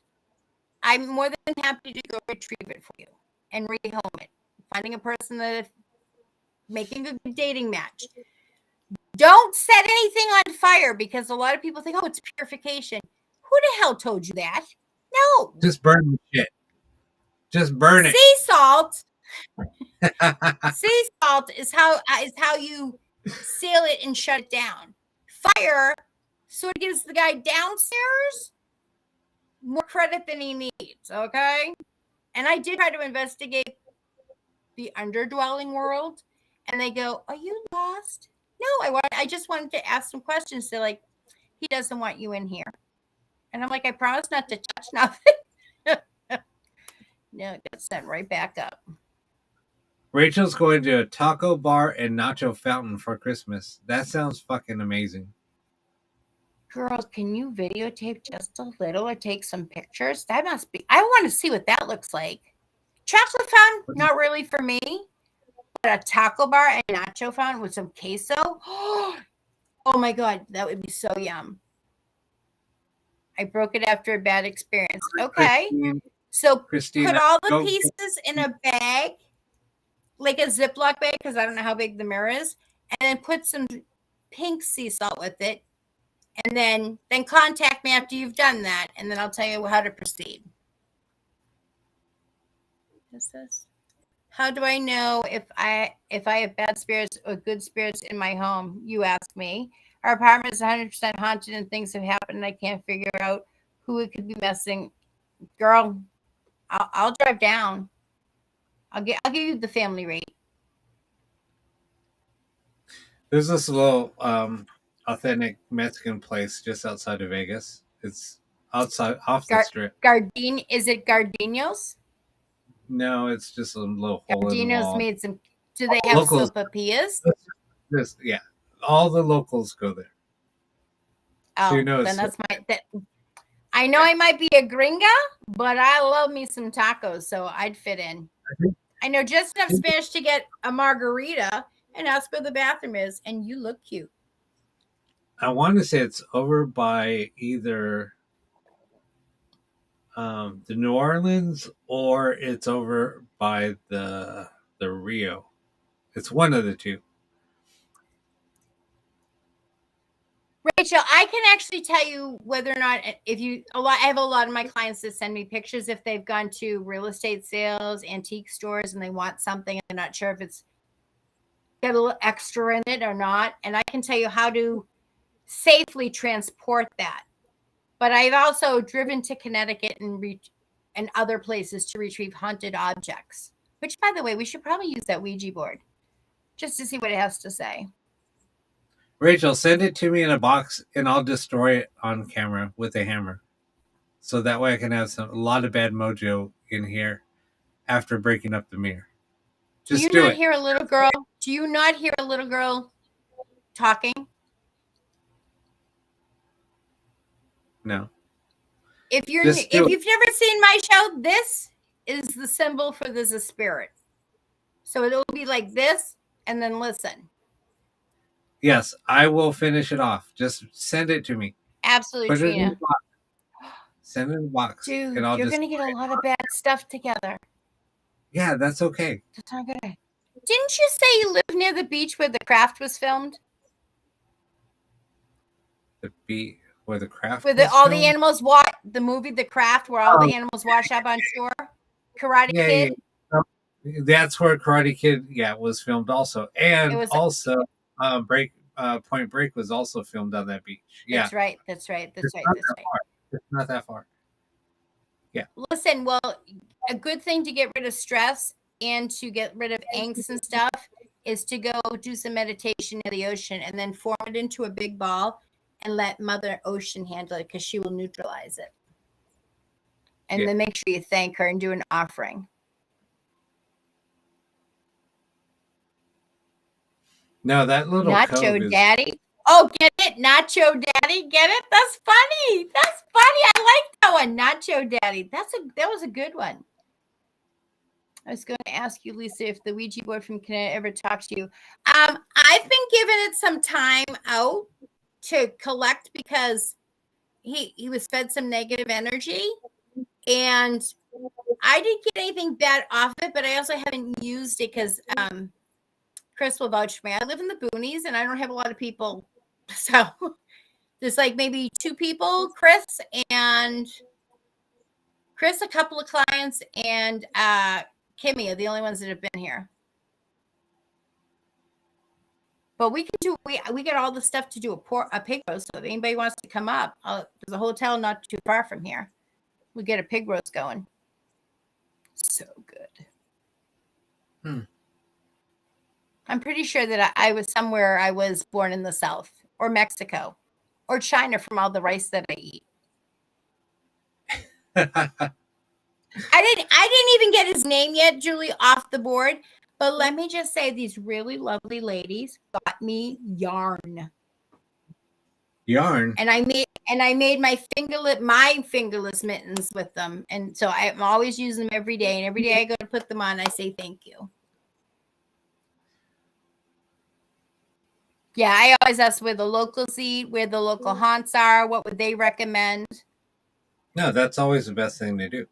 I'm more than happy to go retrieve it for you and rehome it. Finding a person that making a good dating match. Don't set anything on fire because a lot of people think, oh, it's purification. Who the hell told you that? No. Just burn the shit. Just burn it. Sea salt. Sea salt is how you seal it and shut it down. Fire sort of gives the guy downstairs more credit than he needs. Okay. And I did try to investigate the underdwelling world, and they go, "Are you lost?" No, I just wanted to ask some questions. They're like, "He doesn't want you in here," and I'm like, "I promise not to touch nothing." No, it got sent right back up. Rachel's going to a taco bar and nacho fountain for Christmas. That sounds fucking amazing. Girl, can you videotape just a little or take some pictures? That must be. I want to see what that looks like. Chocolate fountain, not really for me, but a taco bar and nacho fountain with some queso. Oh my god, that would be so yum. I broke it after a bad experience. Okay. So put Christina, all the go. pieces in a bag, like a Ziploc bag, because I don't know how big the mirror is, and then put some pink sea salt with it. And then contact me after you've done that, and then I'll tell you how to proceed. What's this? How do I know if I have bad spirits or good spirits in my home? You ask me. Our apartment is 100% haunted, and things have happened, and I can't figure out who it could be messing. Girl, I'll drive down. I'll give you the family rate. There's this little authentic Mexican place just outside of Vegas. It's outside off the strip. Gardine, is it Gardenios? No, it's just a little hole in the Gardenios wall. made some. Do they have Locals, sopapillas? Just yeah, all the locals go there. So you Oh, know then it's that's my that. I know I might be a gringa, but I love me some tacos, so I'd fit in. I think, I know just I enough think Spanish to get a margarita and ask where the bathroom is, and you look cute. I want to say it's over by either the New Orleans or it's over by the Rio. It's one of the two. Rachel, I can actually tell you whether or not if you a lot. I have a lot of my clients that send me pictures if they've gone to real estate sales, antique stores, and they want something. I'm not sure if it's got a little extra in it or not, and I can tell you how to safely transport that. But I've also driven to Connecticut and other places to retrieve haunted objects. Which, by the way, we should probably use that Ouija board just to see what it has to say. Rachel, send it to me in a box and I'll destroy it on camera with a hammer. So that way I can have a lot of bad mojo in here after breaking up the mirror. Do you Just do not it. hear a little girl? Do you not hear a little girl talking? No. If Just do it. you've never seen my show, this is the symbol for there's a spirit. So it'll be like this, and then listen. Yes, I will finish it off. Just send it to me. Absolutely, Put it in the Trina. box. Send it in the box. And Dude, I'll you're just gonna get a lot of bad stuff together. yeah, that's okay. That's not good. Didn't you say you live near the beach where The Craft was filmed? The beat where the craft Where was all the filmed. animals watch the movie The Craft, where all Oh, the animals wash up on shore? Karate yeah, yeah. Kid. Oh, that's where Karate Kid, yeah, was filmed also, It and was. also Point Break was also filmed on that beach. Yeah, That's right. That's right. That's it's right. not That's that right. far. It's not that far. Yeah, Listen, well, a good thing to get rid of stress and to get rid of angst and stuff is to go do some meditation in the ocean and then form it into a big ball and let Mother Ocean handle it because she will neutralize it. And yeah. then make sure you thank her and do an offering. No, that little cove Nacho is. Daddy. Oh, get it? Nacho Daddy. Get it? That's funny. That's funny. I like that one. Nacho Daddy. That was a good one. I was going to ask you, Lisa, if the Ouija board from Connecticut ever talks to you. I've been giving it some time out to collect because he was fed some negative energy, and I didn't get anything bad off it, but I also haven't used it because Chris will vouch for me. I live in the boonies and I don't have a lot of people, so there's like maybe two people, and Chris, a couple of clients, and Kimmy are the only ones that have been here. But we can do we get all the stuff to do a pig roast. So if anybody wants to come up, there's a hotel not too far from here. We get a pig roast going. So good. I'm pretty sure that I was somewhere. I was born in the South or Mexico or China from all the rice that I eat. I didn't even get his name yet, Julie, off the board. But let me just say, these really lovely ladies got me yarn. Yarn. And I made my fingerless mittens with them. And so I'm always using them every day. And every day I go to put them on, I say thank you. Yeah, I always ask where the locals eat, where the local haunts are, what would they recommend? No, that's always the best thing to do.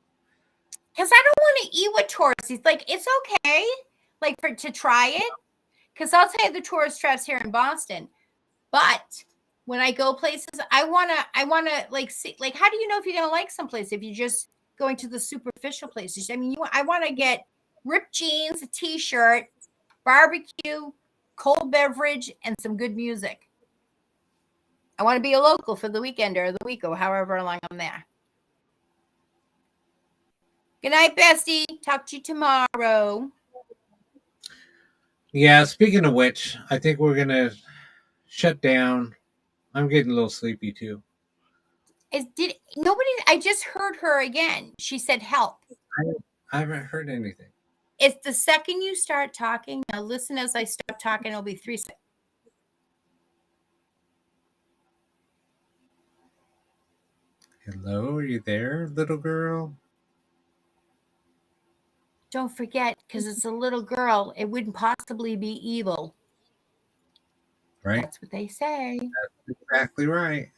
Because I don't want to eat with tourists. It's like, it's okay, like to try it. Because I'll tell you the tourist traps here in Boston. But when I go places, I wanna like see, like, how do you know if you're gonna like someplace if you're just going to the superficial places? I mean, I want to get ripped jeans, a t-shirt, barbecue, cold beverage, and some good music. I want to be a local for the weekend or the week or however long I'm there. Good night, bestie. Talk to you tomorrow. Yeah, speaking of which, I think we're gonna shut down. I'm getting a little sleepy too. I just heard her again. She said help. I haven't heard anything. It's the second you start talking. Now listen as I stop talking. It'll be 3 seconds. Hello, are you there, little girl? Don't forget, because it's a little girl, it wouldn't possibly be evil. Right? That's what they say. That's exactly right.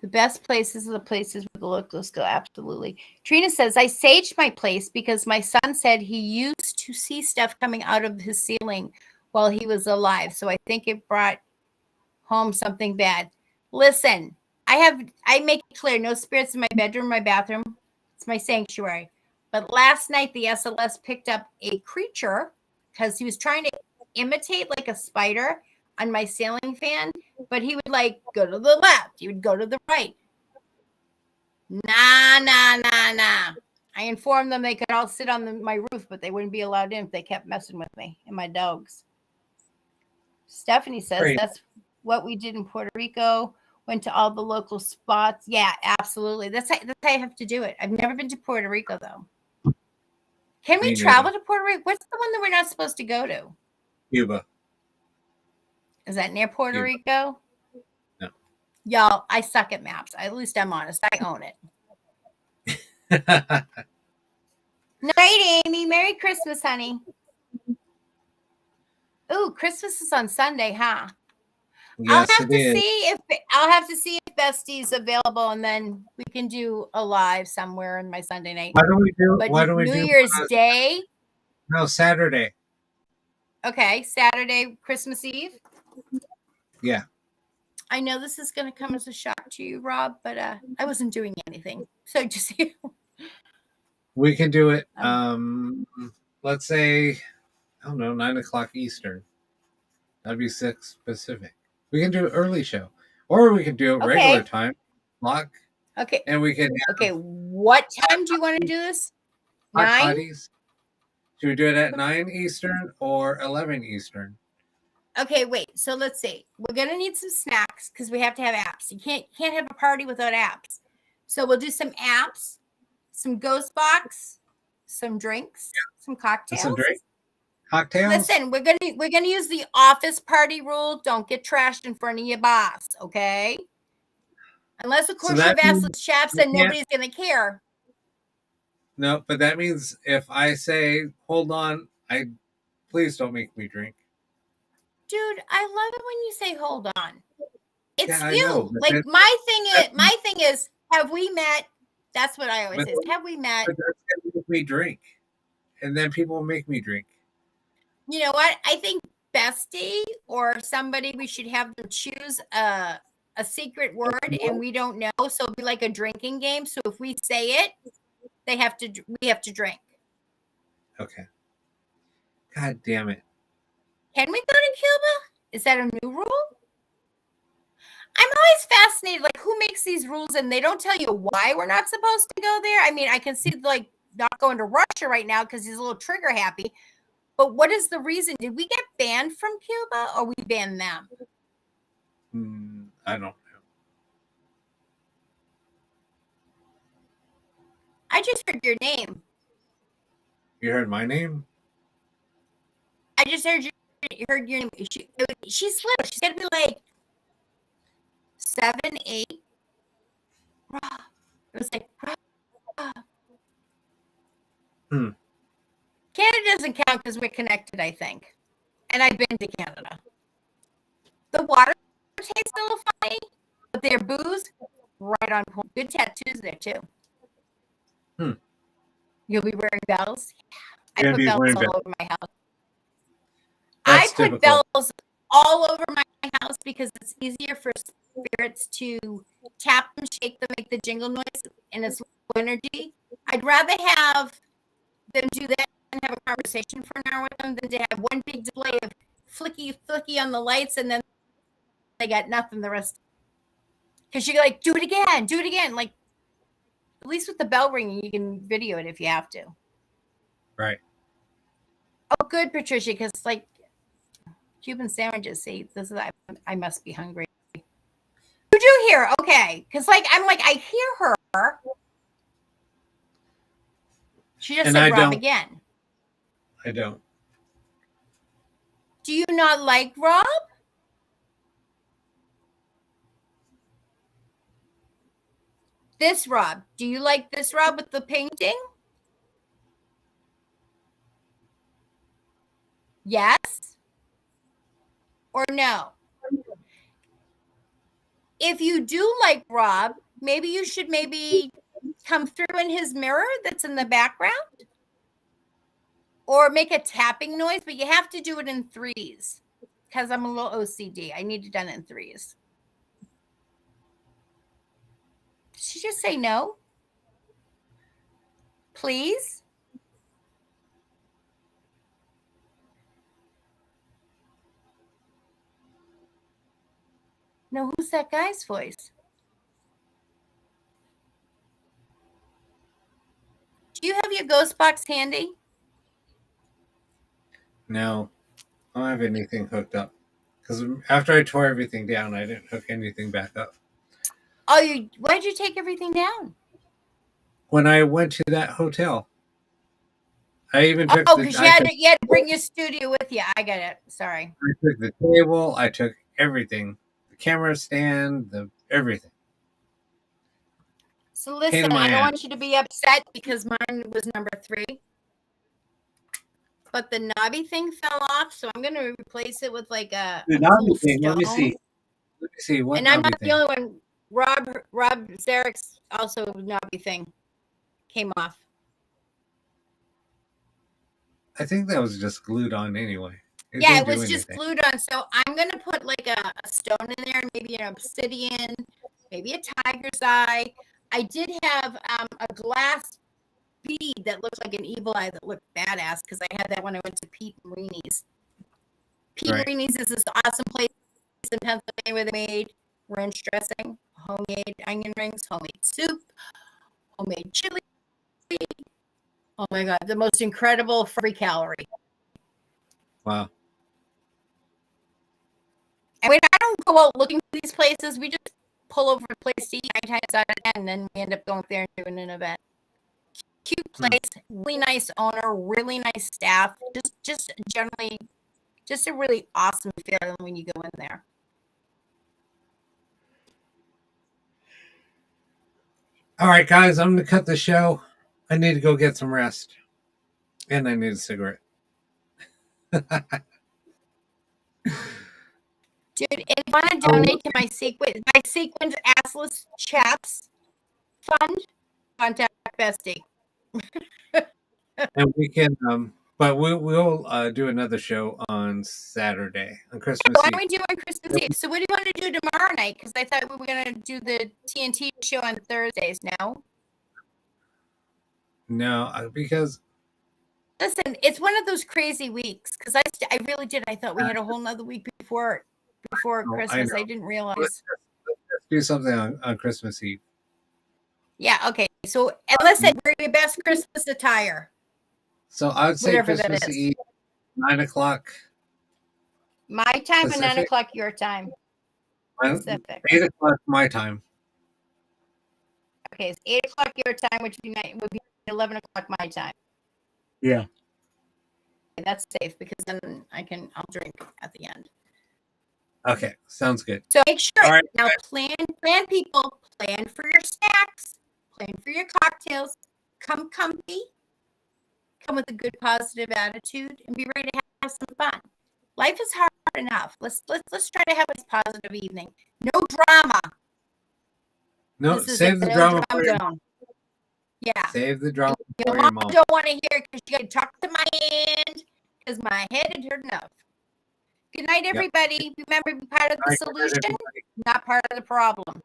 The best places are the places where the locals go. Absolutely. Trina says, I saged my place because my son said he used to see stuff coming out of his ceiling while he was alive. So I think it brought home something bad. Listen, I make it clear, no spirits in my bedroom, my bathroom. It's my sanctuary. But last night the SLS picked up a creature because he was trying to imitate like a spider on my ceiling fan, but he would like go to the left, he would go to the right. Nah. I informed them they could all sit on my roof, but they wouldn't be allowed in if they kept messing with me and my dogs. Stephanie says Great. that's what we did in Puerto Rico. Went to all the local spots. Yeah, absolutely. That's how I have to do it. I've never been to Puerto Rico though. Can we Me travel neither. to Puerto Rico? What's the one that we're not supposed to go to? Cuba. Is that near Puerto Cuba. Rico? No. Y'all, I suck at maps. At least I'm honest. I own it. Night, Amy. Merry Christmas, honey. Ooh, Christmas is on Sunday, huh? Yes, I'll have it to is. see if Bestie's available, and then we can do a live somewhere on my Sunday night. But Why don't we New do Year's Day, no Saturday? okay, Saturday, Christmas Eve. Yeah. I know this is going to come as a shock to you, Rob, but I wasn't doing anything, so just We can do it. Let's say, I don't know, 9 o'clock Eastern. That'd be 6 Pacific. We can do an early show, or we can do it regular okay, time, block, okay, and we can okay. have What time do you want to do this? hot 9? potties. Should we do it at 9 Eastern or 11 Eastern? Okay, wait. So let's see. We're gonna need some snacks because we have to have apps. You can't have a party without apps. So we'll do some apps, some ghost box, some drinks, some And some cocktails. drink cocktails. Listen, we're gonna use the office party rule. Don't get trashed in front of your boss, okay? Unless of So course you're that means Vassal chaps we and can't. nobody's gonna care. No, but that means if I say, "Hold on," I please don't make me drink. Dude, I love it when you say hold on. Yeah, It's I know, you. but Like then my thing is, have we met? That's what I always but, say. Have we met? but that's gonna make me drink, and then people will make me drink. You know what? I think Bestie or somebody, we should have them choose a secret word and we don't know. So it'll be like a drinking game. So if we say it, we have to drink. Okay. God damn it. Can we go to Cuba? Is that a new rule? I'm always fascinated, like who makes these rules and they don't tell you why we're not supposed to go there. I mean, I can see like not going to Russia right now because he's a little trigger happy. But what is the reason? Did we get banned from Cuba or we banned them? I don't know. I just heard your name. You heard my name? I just heard your name. She's little. She's gonna be like 7, 8. It was like Hmm. Canada doesn't count because we're connected, I think. And I've been to Canada. The water tastes a little funny, but their booze right on point. Good tattoos there too. You'll be wearing bells. I You're gonna put be bells wearing all bells. over my house. I That's put typical. bells all over my house because it's easier for spirits to tap them, shake them, make the jingle noise, and it's low energy. I'd rather have them do that and have a conversation for an hour with them than to have one big display of flicky on the lights and then they got nothing the rest. Because you're like, do it again. Like, at least with the bell ringing, you can video it if you have to. Right. Oh, good, Patricia, because like Cuban sandwiches. See, I must be hungry. You do hear, okay? Because like I'm like I hear her. She just And said I Rob don't. again. I don't. Do you not like Rob? this Rob. Do you like this Rob with the painting? Yes or no? If you do like Rob, maybe you should come through in his mirror that's in the background, or make a tapping noise, but you have to do it in threes because I'm a little OCD. I need it done in threes. Did she just say no? Please? No, who's that guy's voice? Do you have your ghost box handy? No, I don't have anything hooked up. Because after I tore everything down, I didn't hook anything back up. Oh, why'd you take everything down? When I went to that hotel, I even took because you had to bring your studio with you. I get it. Sorry. I took the table. I took everything, the camera stand, everything. So listen, I don't want you to be upset because mine was number 3. But the knobby thing fell off, so I'm going to replace it with like a cool thing. stone. Let me see. What and I'm not the only one. Rob Zarek's also knobby thing came off. I think that was just glued on anyway. It was just glued on. So I'm going to put like a stone in there, maybe an obsidian, maybe a tiger's eye. I did have a glass bead that looked like an evil eye that looked badass because I had that when I went to Pete Marini's. Pete Marini's is this awesome place in Pennsylvania where they made ranch dressing, homemade onion rings, homemade soup, homemade chili. Oh my God, the most incredible free calorie. Wow. And I don't go out looking for these places. We just pull over a place to eat 9 times out of 10, and then we end up going there and doing an event. Cute place, really nice owner, really nice staff. Just generally, just a really awesome feeling when you go in there. All right, guys, I'm going to cut the show. I need to go get some rest. And I need a cigarette. Dude, if you want to donate to my sequins assless chaps fund, contact Bestie. And we can, but we'll do another show on Saturday, on Christmas Why Eve. don't we do on Christmas Eve? So what do you want to do tomorrow night? Because I thought we were going to do the TNT show on Thursdays. No, because listen, it's one of those crazy weeks because I really did. I thought we had a whole nother week before Christmas. I didn't realize. Let's do something on Christmas Eve. Yeah, okay. So, and listen, wear your best Christmas attire. So I would say Christmas Eve, 9 o'clock. My time and 9 o'clock your time. Pacific. 8 o'clock my time. Okay, it's 8 o'clock your time, which would be 11 o'clock my time. Yeah. Okay, that's safe because then I'll drink at the end. Okay, sounds good. So make sure now plan people, plan for your snacks, plan for your cocktails, come comfy, come with a good positive attitude, and be ready to have some fun. Life is hard enough. Let's try to have a positive evening. No drama. No, save the drama for your mom. Yeah. Save the drama for your mom. Don't want to hear it because you got to talk to my hand because my head had heard enough. Good night, everybody. Yep. Remember, be part of the solution, not part of the problem.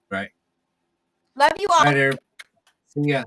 Right. Love you all. Bye there. See ya.